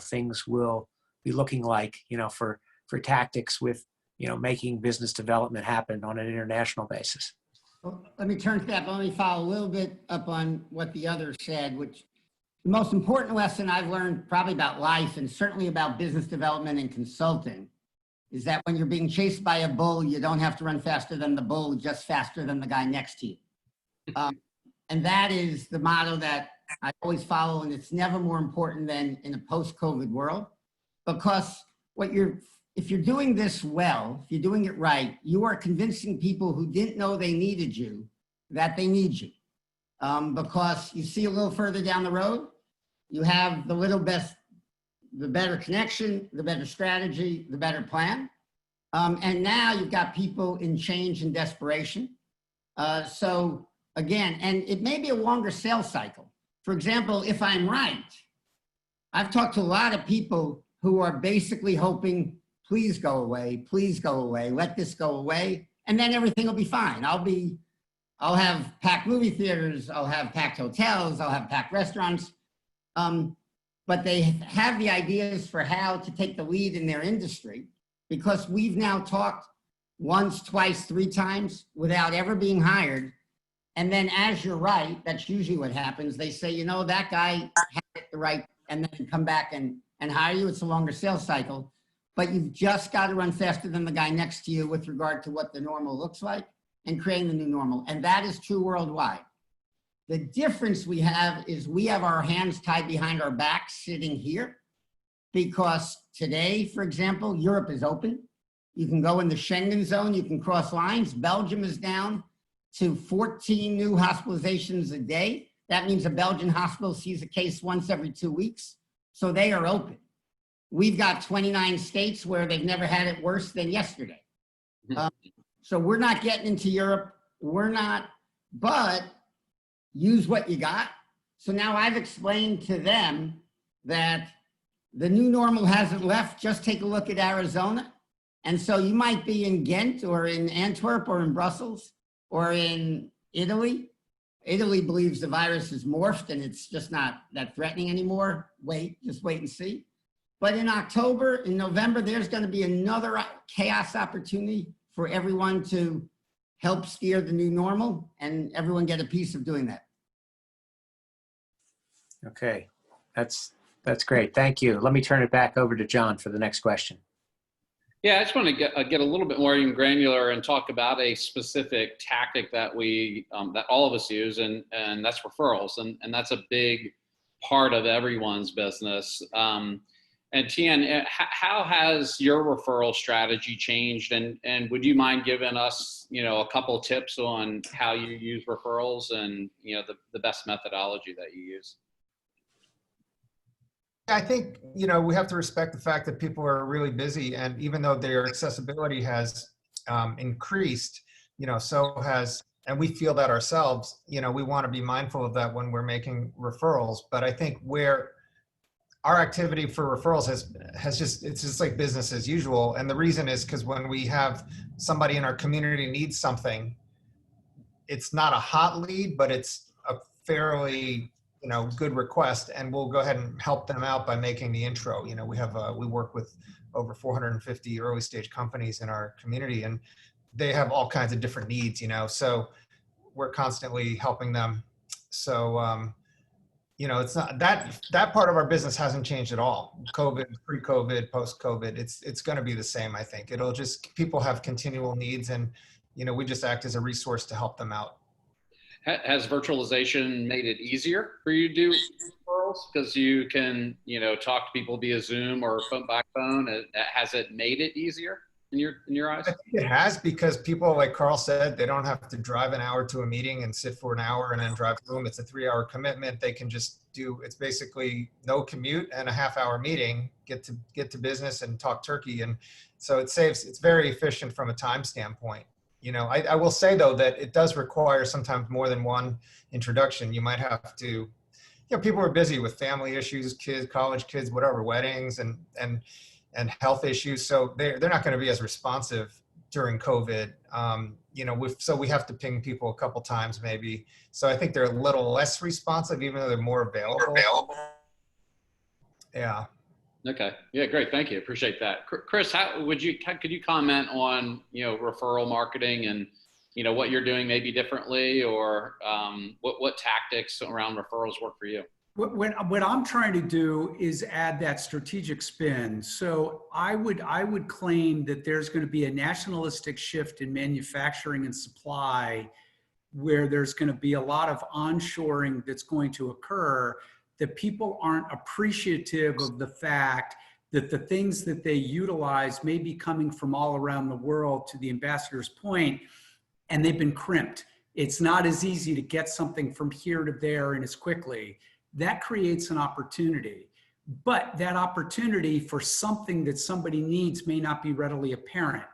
things will be looking like, for tactics with, making business development happen on an international basis? Well, let me turn to that, but let me follow a little bit up on what the others said, which the most important lesson I've learned probably about life, and certainly about business development and consulting, is that when you're being chased by a bull, you don't have to run faster than the bull, just faster than the guy next to you. And that is the motto that I always follow, and it's never more important than in a post-COVID world, because if you're doing this well, if you're doing it right, you are convincing people who didn't know they needed you that they need you. Because you see a little further down the road, you have the better connection, the better strategy, the better plan. And now you've got people in change and desperation. So again, and it may be a longer sales cycle. For example, if I'm right, I've talked to a lot of people who are basically hoping, please go away, let this go away, and then everything will be fine. I'll have packed movie theaters, I'll have packed hotels, I'll have packed restaurants. But they have the ideas for how to take the lead in their industry, because we've now talked once, twice, 3 times without ever being hired. And then, as you're right, that's usually what happens. They say, that guy had it right, and then come back and hire you. It's a longer sales cycle, but you've just got to run faster than the guy next to you with regard to what the normal looks like and creating the new normal. And that is true worldwide. The difference we have is we have our hands tied behind our backs sitting here, because today, for example, Europe is open. You can go in the Schengen zone, you can cross lines. Belgium is down to 14 new hospitalizations a day. That means a Belgian hospital sees a case once every 2 weeks. So they are open. We've got 29 states where they've never had it worse than yesterday. So we're not getting into Europe. We're not, but use what you got. So now I've explained to them that the new normal hasn't left. Just take a look at Arizona. And so you might be in Ghent or in Antwerp or in Brussels or in Italy. Italy believes the virus is morphed and it's just not that threatening anymore. Just wait and see. But in October, in November, there's going to be another chaos opportunity for everyone to help steer the new normal, and everyone get a piece of doing that. Okay, that's great. Thank you. Let me turn it back over to John for the next question. Yeah, I just want to get a little bit more even granular and talk about a specific tactic that we that all of us use, and that's referrals, and that's a big part of everyone's business. And Tien, how has your referral strategy changed? And would you mind giving us, a couple tips on how you use referrals and the best methodology that you use? I think, we have to respect the fact that people are really busy, and even though their accessibility has increased, so has, and we feel that ourselves, we want to be mindful of that when we're making referrals. But I think where our activity for referrals it's just like business as usual. And the reason is because when we have somebody in our community needs something, it's not a hot lead, but it's a fairly good request, and we'll go ahead and help them out by making the intro. We work with over 450 early stage companies in our community, and they have all kinds of different needs, so we're constantly helping them. So, it's not that part of our business hasn't changed at all. COVID, pre-COVID, post-COVID, it's going to be the same. I think it'll just, people have continual needs, and, we just act as a resource to help them out. Has virtualization made it easier for you to do referrals because you can, talk to people via Zoom or phone by phone? Has it made it easier in your eyes? I think it has, because people, like Carl said, they don't have to drive an hour to a meeting and sit for an hour and then drive home. It's a 3-hour commitment. They can just it's basically no commute and a half-hour meeting, get to business and talk turkey. And so it's very efficient from a time standpoint. I will say, though, that it does require sometimes more than one introduction. You might have to, people are busy with family issues, kids, college kids, whatever, weddings and health issues. So they're not going to be as responsive during COVID. So we have to ping people a couple times maybe. So I think they're a little less responsive, even though they're more available. Yeah. Okay. Yeah, great. Thank you. Appreciate that. Chris, could you comment on, referral marketing and, what you're doing maybe differently, or what tactics around referrals work for you? What I'm trying to do is add that strategic spin. So I would claim that there's going to be a nationalistic shift in manufacturing and supply, where there's going to be a lot of onshoring that's going to occur, that people aren't appreciative of the fact that the things that they utilize may be coming from all around the world, to the ambassador's point, and they've been crimped. It's not as easy to get something from here to there and as quickly. That creates an opportunity. But that opportunity for something that somebody needs may not be readily apparent.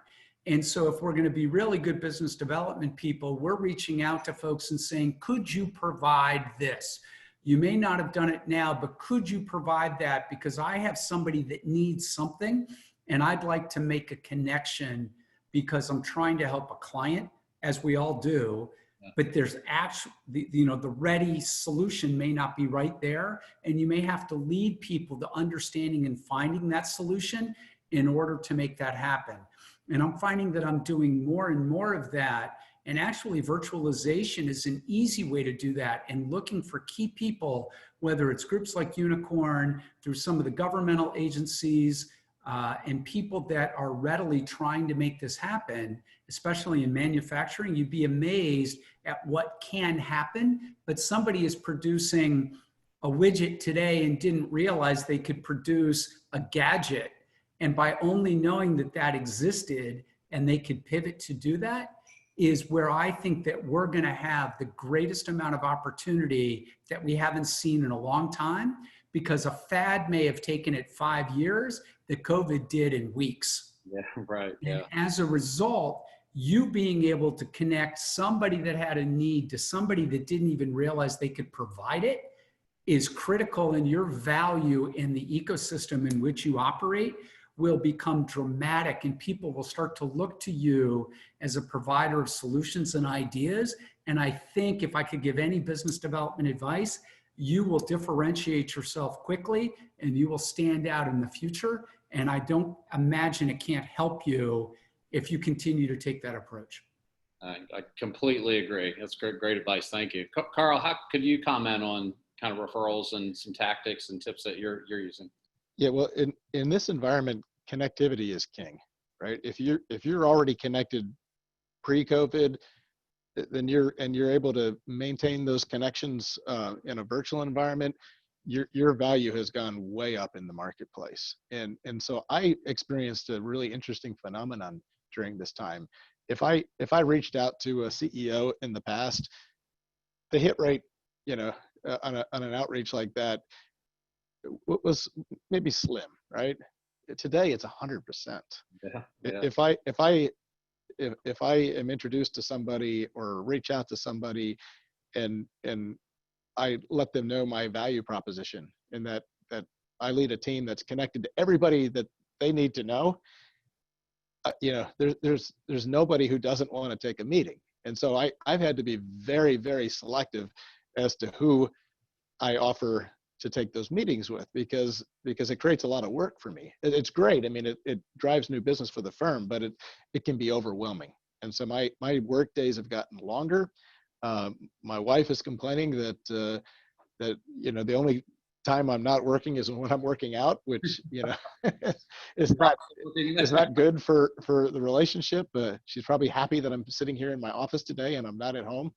And so if we're going to be really good business development people, we're reaching out to folks and saying, could you provide this? You may not have done it now, but could you provide that? Because I have somebody that needs something, and I'd like to make a connection because I'm trying to help a client, as we all do. But there's actually, the ready solution may not be right there. And you may have to lead people to understanding and finding that solution in order to make that happen. And I'm finding that I'm doing more and more of that. And actually, virtualization is an easy way to do that. And looking for key people, whether it's groups like Unicorn, through some of the governmental agencies, and people that are readily trying to make this happen, especially in manufacturing. You'd be amazed at what can happen, but somebody is producing a widget today and didn't realize they could produce a gadget. And by only knowing that that existed and they could pivot to do that, is where I think that we're going to have the greatest amount of opportunity that we haven't seen in a long time, because a fad may have taken it 5 years, that COVID did in weeks. Yeah, right. Yeah. And as a result, you being able to connect somebody that had a need to somebody that didn't even realize they could provide it is critical, and your value in the ecosystem in which you operate will become dramatic, and people will start to look to you as a provider of solutions and ideas. And I think if I could give any business development advice, you will differentiate yourself quickly and you will stand out in the future. And I don't imagine it can't help you if you continue to take that approach. I completely agree. That's great advice. Thank you. Carl, how could you comment on kind of referrals and some tactics and tips that you're using? Yeah, well, in this environment, connectivity is king. right? If you're already connected pre-COVID, then you're able to maintain those connections in a virtual environment, your value has gone way up in the marketplace. And so I experienced a really interesting phenomenon during this time. If I reached out to a CEO in the past, the hit rate, on an outreach like that was maybe slim, right? Today it's 100%. Yeah. If I am introduced to somebody or reach out to somebody and I let them know my value proposition and that I lead a team that's connected to everybody that they need to know, there's nobody who doesn't want to take a meeting. And so I've had to be very, very selective as to who I offer to take those meetings with, because it creates a lot of work for me. It's great. I mean, it drives new business for the firm, but it can be overwhelming. And so my work days have gotten longer. My wife is complaining that the only time I'm not working is when I'm working out, which is not good for the relationship. She's probably happy that I'm sitting here in my office today and I'm not at home.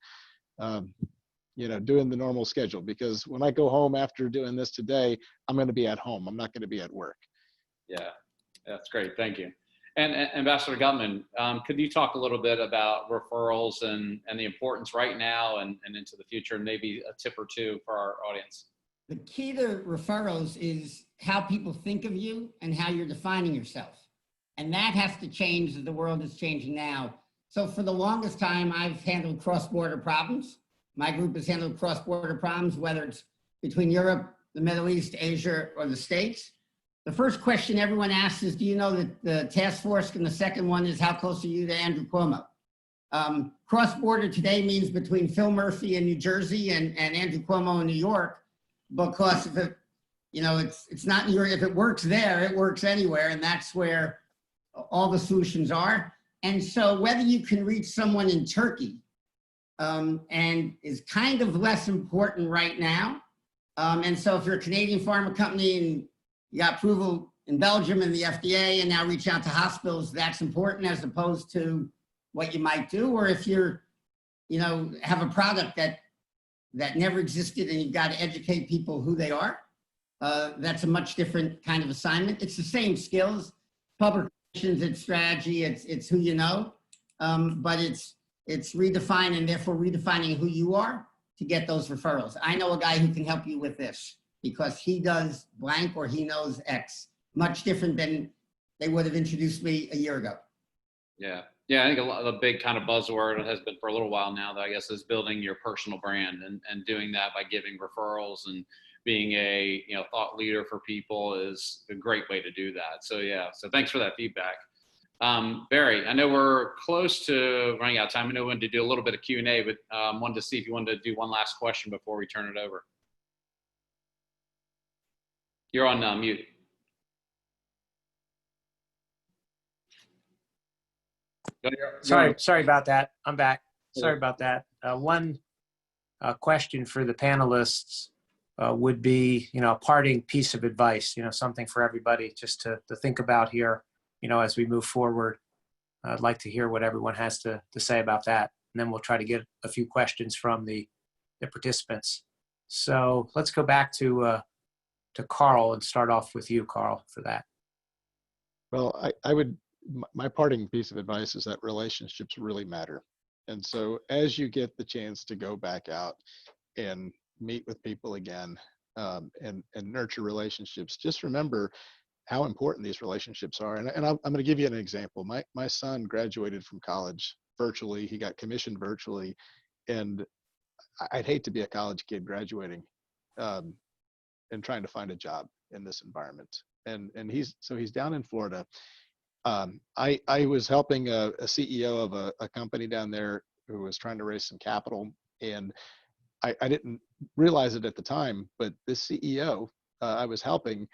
Doing the normal schedule, because when I go home after doing this today, I'm going to be at home. I'm not going to be at work. Yeah, that's great. Thank you. And Ambassador Gutman, could you talk a little bit about referrals and the importance right now and into the future, and maybe a tip or two for our audience? The key to referrals is how people think of you and how you're defining yourself. And that has to change as the world is changing now. So for the longest time, I've handled cross-border problems. My group has handled cross-border problems, whether it's between Europe, the Middle East, Asia, or the States. The first question everyone asks is, do you know that the task force? And the second one is, how close are you to Andrew Cuomo? Cross-border today means between Phil Murphy in New Jersey and Andrew Cuomo in New York, because if it, it's not New York. If it works there, it works anywhere, and that's where all the solutions are. And so whether you can reach someone in Turkey, and is kind of less important right now. And so if you're a Canadian pharma company and you got approval in Belgium and the FDA and now reach out to hospitals, that's important as opposed to what you might do. Or if you're, have a product that never existed and you've got to educate people who they are, that's a much different kind of assignment. It's the same skills, public relations, it's strategy, it's who you know, but it's redefining, and therefore redefining who you are to get those referrals. I know a guy who can help you with this because he does blank or he knows X. Much different than they would have introduced me a year ago. Yeah. Yeah, I think the big kind of buzzword has been for a little while now, that I guess, is building your personal brand, and doing that by giving referrals and being a thought leader for people is a great way to do that. So yeah, so thanks for that feedback. Barry, I know we're close to running out of time. I know we wanted to do a little bit of Q&A, but wanted to see if you wanted to do one last question before we turn it over. You're on mute. Sorry about that. I'm back. Sorry about that. One question for the panelists would be, a parting piece of advice, something for everybody just to think about here, as we move forward. I'd like to hear what everyone has to say about that. And then we'll try to get a few questions from the participants. So let's go back to Carl and start off with you, Carl, for that. Well, my parting piece of advice is that relationships really matter. And so as you get the chance to go back out and meet with people again, and nurture relationships, just remember how important these relationships are. And I'm going to give you an example. My son graduated from college virtually. He got commissioned virtually. And I'd hate to be a college kid graduating and trying to find a job in this environment. And he's down in Florida. I was helping a CEO of a company down there who was trying to raise some capital. And I didn't realize it at the time, but this CEO I was helping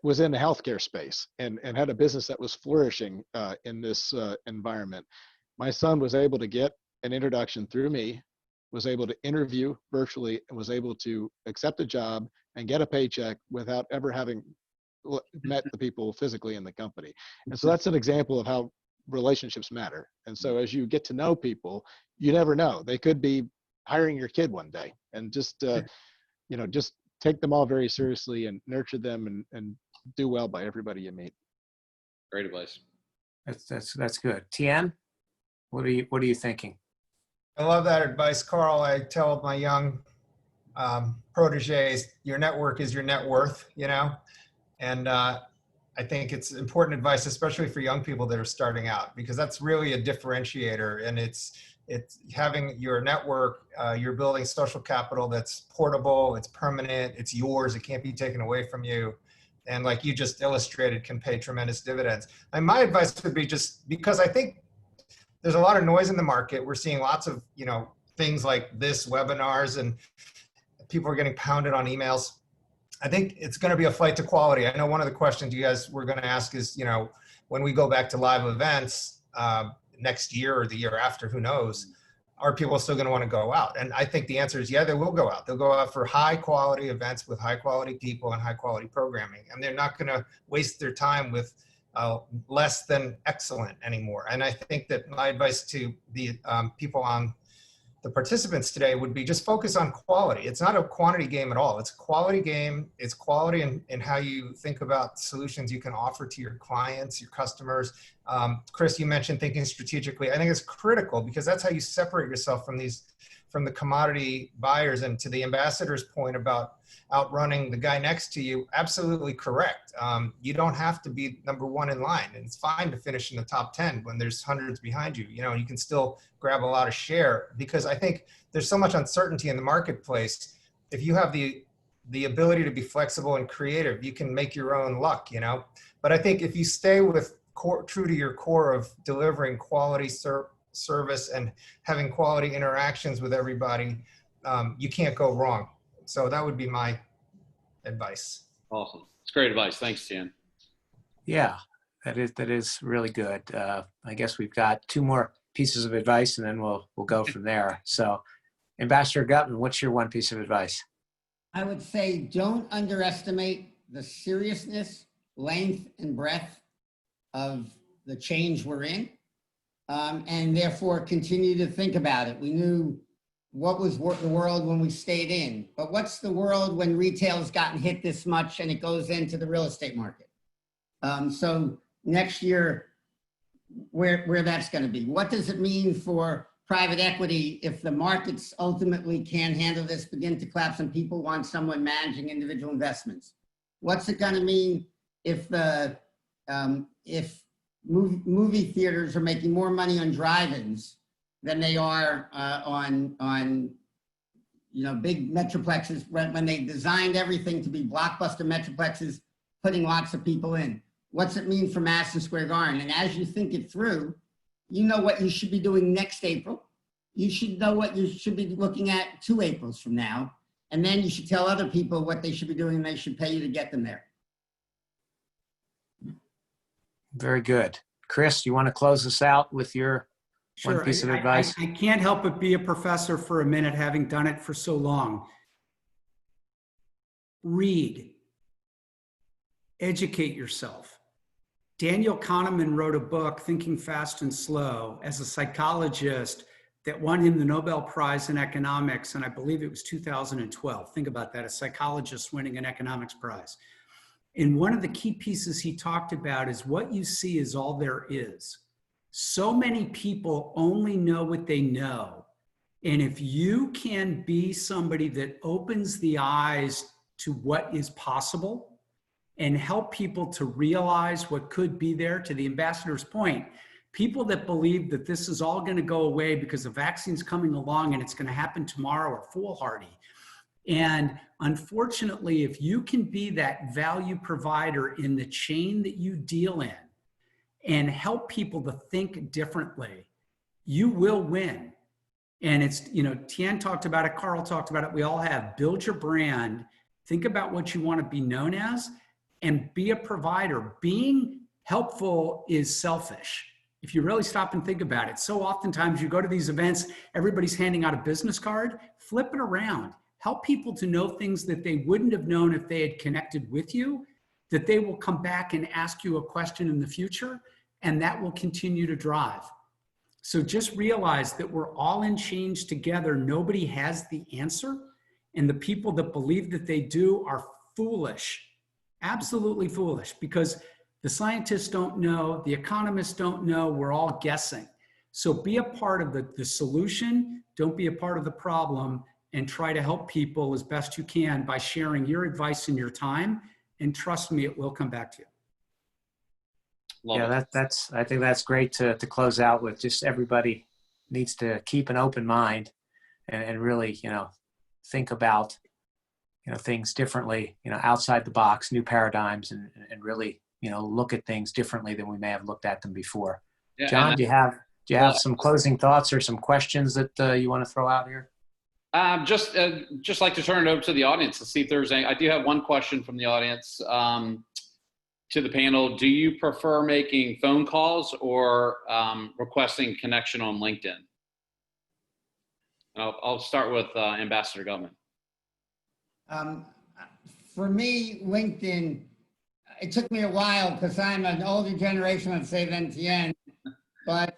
was in the healthcare space and had a business that was flourishing in this environment. My son was able to get an introduction through me, was able to interview virtually, and was able to accept a job and get a paycheck without ever having met the people physically in the company. And so that's an example of how relationships matter. And so as you get to know people, you never know. They could be hiring your kid one day, and just, just take them all very seriously and nurture them, and do well by everybody you meet. Great advice. That's good. Tien, what are you thinking? I love that advice, Carl. I tell my young proteges, your network is your net worth, and I think it's important advice, especially for young people that are starting out, because that's really a differentiator. And it's having your network, you're building social capital that's portable, it's permanent, it's yours, it can't be taken away from you. And like you just illustrated, can pay tremendous dividends. And my advice would be, just because I think there's a lot of noise in the market. We're seeing lots of, things like this, webinars, and people are getting pounded on emails. I think it's going to be a flight to quality. I know one of the questions you guys were going to ask is, when we go back to live events next year or the year after, who knows, are people still going to want to go out? And I think the answer is, yeah, they will go out. They'll go out for high quality events with high quality people and high quality programming. And they're not going to waste their time with less than excellent anymore. And I think that my advice to the people on the participants today would be, just focus on quality. It's not a quantity game at all. It's a quality game. It's quality in how you think about solutions you can offer to your clients, your customers. Chris, you mentioned thinking strategically. I think it's critical, because that's how you separate yourself from the commodity buyers. And to the ambassador's point about outrunning the guy next to you, absolutely correct. You don't have to be number one in line, and it's fine to finish in the top 10 when there's hundreds behind you. You can still grab a lot of share, because I think there's so much uncertainty in the marketplace. If you have the ability to be flexible and creative, you can make your own luck, But I think if you stay true to your core of delivering quality service and having quality interactions with everybody, you can't go wrong. So that would be my advice. Awesome. It's great advice. Thanks, Tien. Yeah, that is really good. I guess we've got 2 more pieces of advice, and then we'll go from there. So, Ambassador Gutman, what's your one piece of advice? I would say, don't underestimate the seriousness, length, and breadth of the change we're in, and therefore continue to think about it. We knew what was the world when we stayed in, but what's the world when retail's gotten hit this much and it goes into the real estate market? So next year, where that's going to be. What does it mean for private equity if the markets ultimately can't handle this, begin to collapse, and people want someone managing individual investments? What's it going to mean if movie theaters are making more money on drive-ins than they are on big metroplexes, when they designed everything to be blockbuster metroplexes, putting lots of people in? What's it mean for Madison Square Garden? And as you think it through, you know what you should be doing next April. You should know what you should be looking at 2 Aprils from now. And then you should tell other people what they should be doing, and they should pay you to get them there. Very good. Chris, you want to close us out with your Sure. one piece of advice? I can't help but be a professor for a minute, having done it for so long. Read. Educate yourself. Daniel Kahneman wrote a book, Thinking Fast and Slow, as a psychologist, that won him the Nobel Prize in economics, and I believe it was 2012. Think about that, a psychologist winning an economics prize. And one of the key pieces he talked about is, what you see is all there is. So many people only know what they know. And if you can be somebody that opens the eyes to what is possible and help people to realize what could be there, to the ambassador's point, people that believe that this is all going to go away because the vaccine's coming along and it's going to happen tomorrow are foolhardy. And unfortunately, if you can be that value provider in the chain that you deal in and help people to think differently, you will win. And it's, Tien talked about it, Carl talked about it, we all have. Build your brand, think about what you want to be known as, and be a provider. Being helpful is selfish. If you really stop and think about it, so oftentimes you go to these events, everybody's handing out a business card. Flip it around. Help people to know things that they wouldn't have known if they had connected with you. that they will come back and ask you a question in the future, and that will continue to drive. So just realize that we're all in change together. Nobody has the answer. And the people that believe that they do are foolish, absolutely foolish, because the scientists don't know, the economists don't know, we're all guessing. So be a part of the solution, don't be a part of the problem, and try to help people as best you can by sharing your advice and your time. And trust me, it will come back to you. Yeah, I think that's great to close out with. Just everybody needs to keep an open mind and really, think about, things differently, outside the box, new paradigms, and really, look at things differently than we may have looked at them before. Yeah, John, do you have some closing thoughts or some questions that you want to throw out here? Just like to turn it over to the audience to see if there's any. I do have one question from the audience to the panel. Do you prefer making phone calls or requesting connection on LinkedIn? I'll start with Ambassador Gutman. For me, LinkedIn, it took me a while because I'm an older generation, let's say, than Tien, but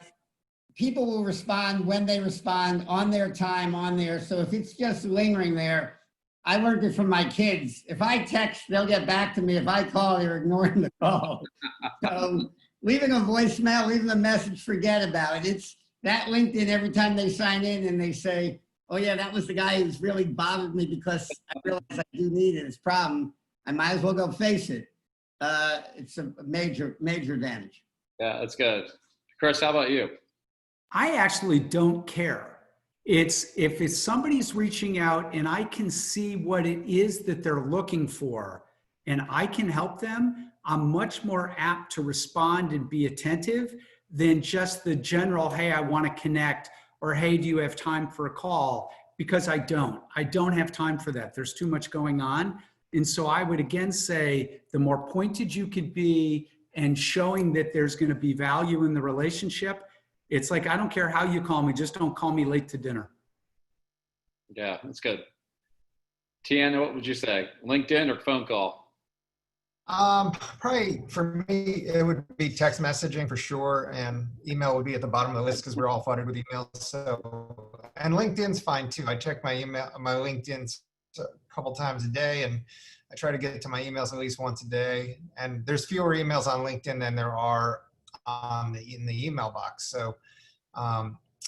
people will respond when they respond on their time on there. So if it's just lingering there, I learned it from my kids. If I text, they'll get back to me. If I call, they're ignoring the call. So leaving a voicemail, leaving a message, forget about it. It's that LinkedIn, every time they sign in and they say, oh yeah, that was the guy who's really bothered me because I realize I do need it. It's a problem. I might as well go face it. It's a major, major advantage. Yeah, that's good. Chris, how about you? I actually don't care. If it's somebody's reaching out and I can see what it is that they're looking for and I can help them, I'm much more apt to respond and be attentive than just the general, hey, I want to connect, or hey, do you have time for a call? Because I don't have time for that. There's too much going on. And so I would again say the more pointed you could be and showing that there's going to be value in the relationship, it's like, I don't care how you call me, just don't call me late to dinner. Yeah, that's good. Tien, what would you say? LinkedIn or phone call? Probably for me, it would be text messaging for sure, and email would be at the bottom of the list because we're all flooded with emails. So, and LinkedIn's fine too. I check my LinkedIn a couple times a day, and I try to get to my emails at least once a day. And there's fewer emails on LinkedIn than there are in the email box. So,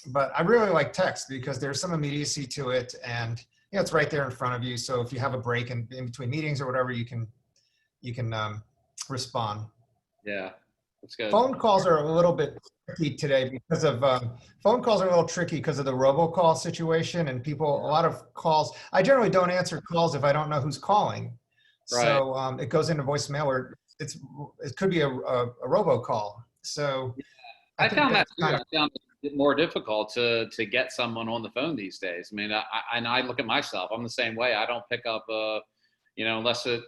but I really like text because there's some immediacy to it, and it's right there in front of you. So if you have a break in between meetings or whatever, you can respond. Yeah, that's good. Phone calls are a little bit tricky today because of phone calls are a little tricky because of the robocall situation, and a lot of calls. I generally don't answer calls if I don't know who's calling. Right. So it goes into voicemail, or it could be a robocall. So I found that too. I found it more difficult to get someone on the phone these days. I mean, I look at myself. I'm the same way. I don't pick up unless it's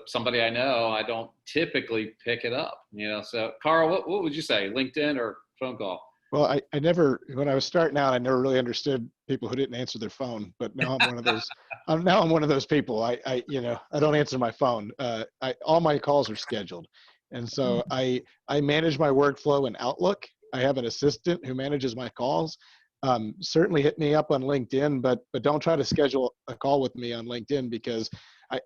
somebody I know, I don't typically pick it up, So Carl, what would you say, LinkedIn or phone call? Well, I never, when I was starting out, I never really understood people who didn't answer their phone, but now I'm one of those, I'm one of those people. I don't answer my phone. All my calls are scheduled. And so I manage my workflow in Outlook. I have an assistant who manages my calls. Certainly hit me up on LinkedIn, but don't try to schedule a call with me on LinkedIn, because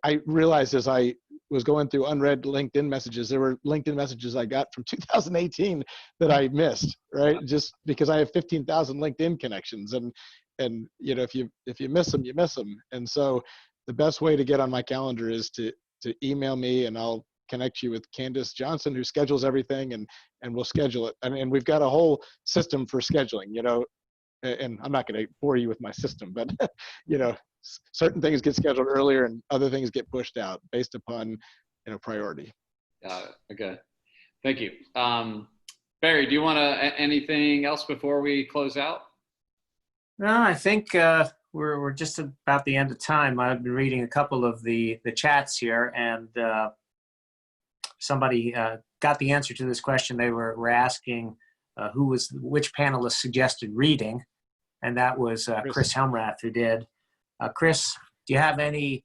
I realized as I was going through unread LinkedIn messages, there were LinkedIn messages I got from 2018 that I missed, right? Just because I have 15,000 LinkedIn connections, and if you miss them, you miss them. And so the best way to get on my calendar is to email me, and I'll connect you with Candace Johnson, who schedules everything, and we'll schedule it. And we've got a whole system for scheduling, and I'm not going to bore you with my system, but certain things get scheduled earlier and other things get pushed out based upon priority. Got it. Okay, thank you. Barry, do you want anything else before we close out? No, I think we're just about the end of time. I've been reading a couple of the chats here, and somebody got the answer to this question. They were asking which panelist suggested reading, and that was Chris Helmrath who did. Chris, do you have any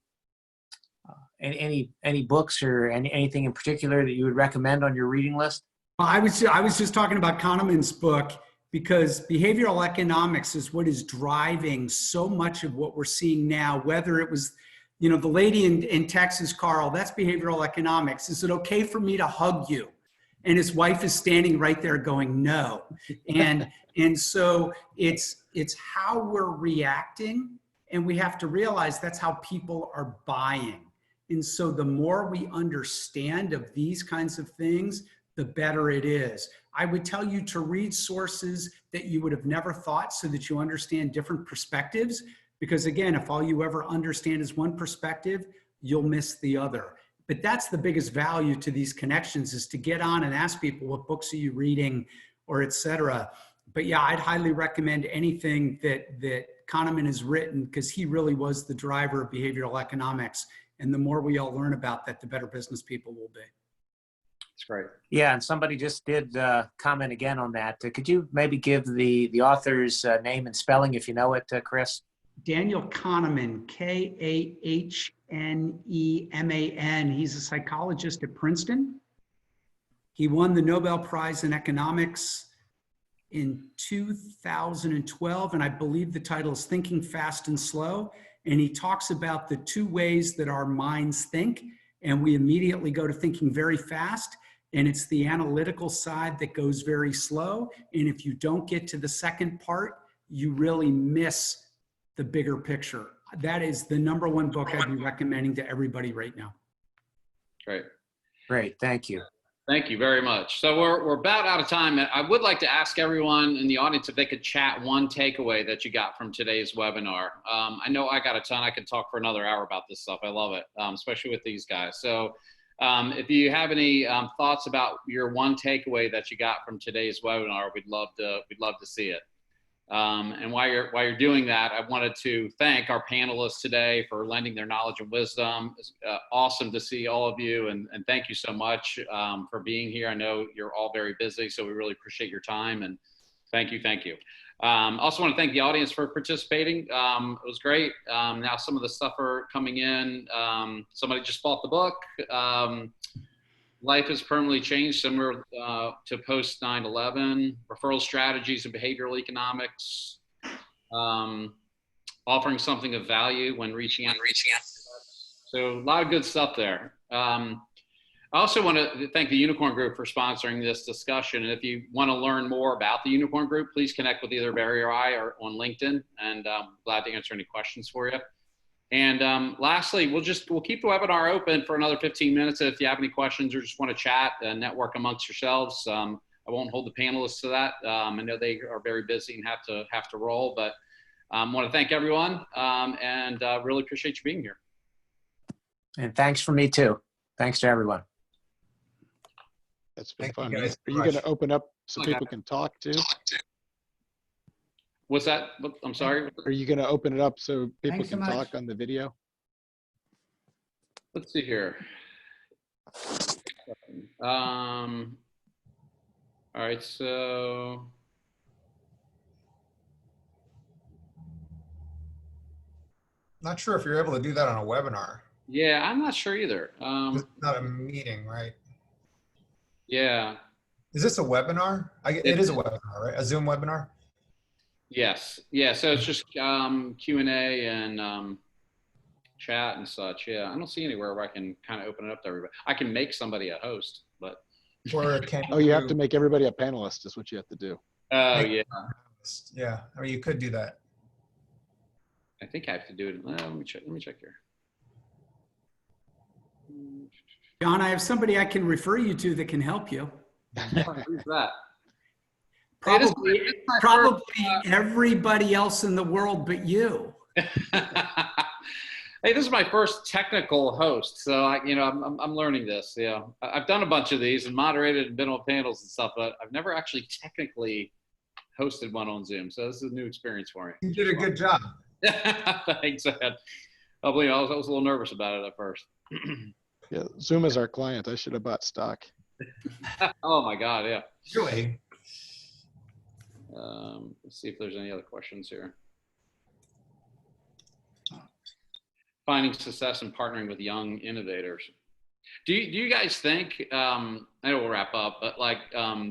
any books or anything in particular that you would recommend on your reading list? I was just talking about Kahneman's book, because behavioral economics is what is driving so much of what we're seeing now, whether it was, the lady in Texas, Carl, that's behavioral economics. Is it okay for me to hug you? And his wife is standing right there going, no. And so it's how we're reacting, and we have to realize that's how people are buying. And so the more we understand of these kinds of things, the better it is. I would tell you to read sources that you would have never thought, so that you understand different perspectives. Because again, if all you ever understand is one perspective, you'll miss the other. But that's the biggest value to these connections, is to get on and ask people, what books are you reading, or et cetera. But yeah, I'd highly recommend anything that Kahneman has written, because he really was the driver of behavioral economics. And the more we all learn about that, the better business people will be. That's great. Yeah, and somebody just did comment again on that. Could you maybe give the author's name and spelling if you know it, Chris? Daniel Kahneman, Kahneman. He's a psychologist at Princeton. He won the Nobel Prize in Economics in 2012, and I believe the title is Thinking Fast and Slow. And he talks about the two ways that our minds think, and we immediately go to thinking very fast, and it's the analytical side that goes very slow. And if you don't get to the second part, you really miss the bigger picture. That is the number one book I'd be recommending to everybody right now. Great. Great, thank you. Thank you very much. So we're about out of time. I would like to ask everyone in the audience if they could chat one takeaway that you got from today's webinar. I know I got a ton. I could talk for another hour about this stuff. I love it, especially with these guys. So if you have any thoughts about your one takeaway that you got from today's webinar, we'd love to see it. And while you're doing that, I wanted to thank our panelists today for lending their knowledge and wisdom. It's awesome to see all of you, and thank you so much for being here. I know you're all very busy, so we really appreciate your time, and thank you. Also want to thank the audience for participating. It was great. Now some of the stuff are coming in. Somebody just bought the book. Life has permanently changed, similar to post 9/11, referral strategies and behavioral economics, offering something of value when reaching out. So a lot of good stuff there. I also want to thank the Unicorn Group for sponsoring this discussion. And if you want to learn more about the Unicorn Group, please connect with either Barry or I or on LinkedIn, and I'm glad to answer any questions for you. And lastly, we'll keep the webinar open for another 15 minutes. If you have any questions or just want to chat and network amongst yourselves, I won't hold the panelists to that. I know they are very busy and have to roll, but I want to thank everyone and really appreciate you being here. And thanks for me too. Thanks to everyone. That's been Thank you fun. guys Are you going to open up so people can talk too? What's that? I'm sorry. Are you going to open it up so people Thanks so can much. talk on the video? Let's see here. All right, so Not sure if you're able to do that on a webinar. yeah, I'm not sure either. It's not a meeting, right? Yeah. Is this a webinar? It is a webinar, right? A Zoom webinar? Yes. Yeah. So it's just Q&A and chat and such. Yeah. I don't see anywhere where I can kind of open it up to everybody. I can make somebody a host, but. Or can Oh, you have to make everybody a panelist is what you have to do. Oh, Make- yeah. Yeah, I mean, you could do that. I think I have to do it. Let me check here. John, I have somebody I can refer you to that can help you. Who's that? Probably, Hey, this is my probably first, everybody else in the world but you. Hey, this is my first technical host, so I'm learning this. Yeah, I've done a bunch of these and moderated and been on panels and stuff, but I've never actually technically hosted one on Zoom. So this is a new experience for me. You did a good job. Thanks, Ed. I was a little nervous about it at first. Yeah, Zoom is our client. I should have bought stock. Oh my God, yeah. Really? Let's see if there's any other questions here. finding success and partnering with young innovators. Do you guys think, I know we'll wrap up, but like,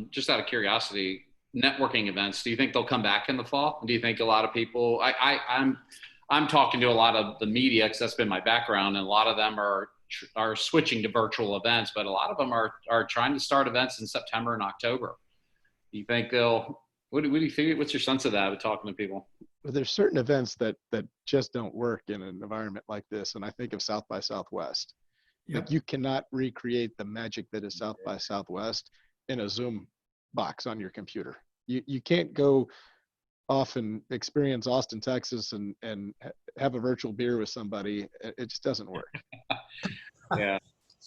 just out of curiosity, networking events, do you think they'll come back in the fall? Do you think a lot of people, I'm talking to a lot of the media, because that's been my background, and a lot of them are switching to virtual events, but a lot of them are trying to start events in September and October. Do you think what do you think? What's your sense of that with talking to people? Well, there's certain events that just don't work in an environment like this. And I think of South by Southwest. Yep. Like, you cannot recreate the magic that is South by Southwest in a Zoom box on your computer. You can't go off and experience Austin, Texas and have a virtual beer with somebody. It just doesn't work. Yeah.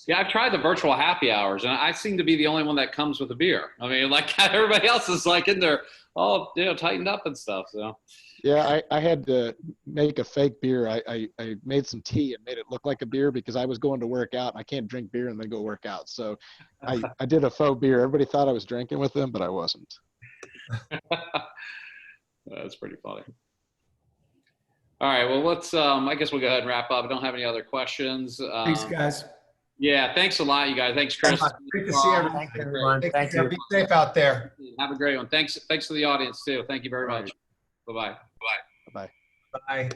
Yeah, I've tried the virtual happy hours, and I seem to be the only one that comes with a beer. I mean, like, everybody else is like in there, all, tightened up and stuff. So. Yeah, I had to make a fake beer. I made some tea and made it look like a beer because I was going to work out, and I can't drink beer and then go work out. So I did a faux beer. Everybody thought I was drinking with them, but I wasn't. That's pretty funny. All right, well, let's, I guess we'll go ahead and wrap up. I don't have any other questions. Thanks, guys. Yeah, thanks a lot, you guys. Thanks, Chris. Great to see everyone. Thanks, everyone. Take Thank care. you. Be safe out there. Have a great one. Thanks to the audience, too. Thank you very much. Bye-bye. Bye. Bye.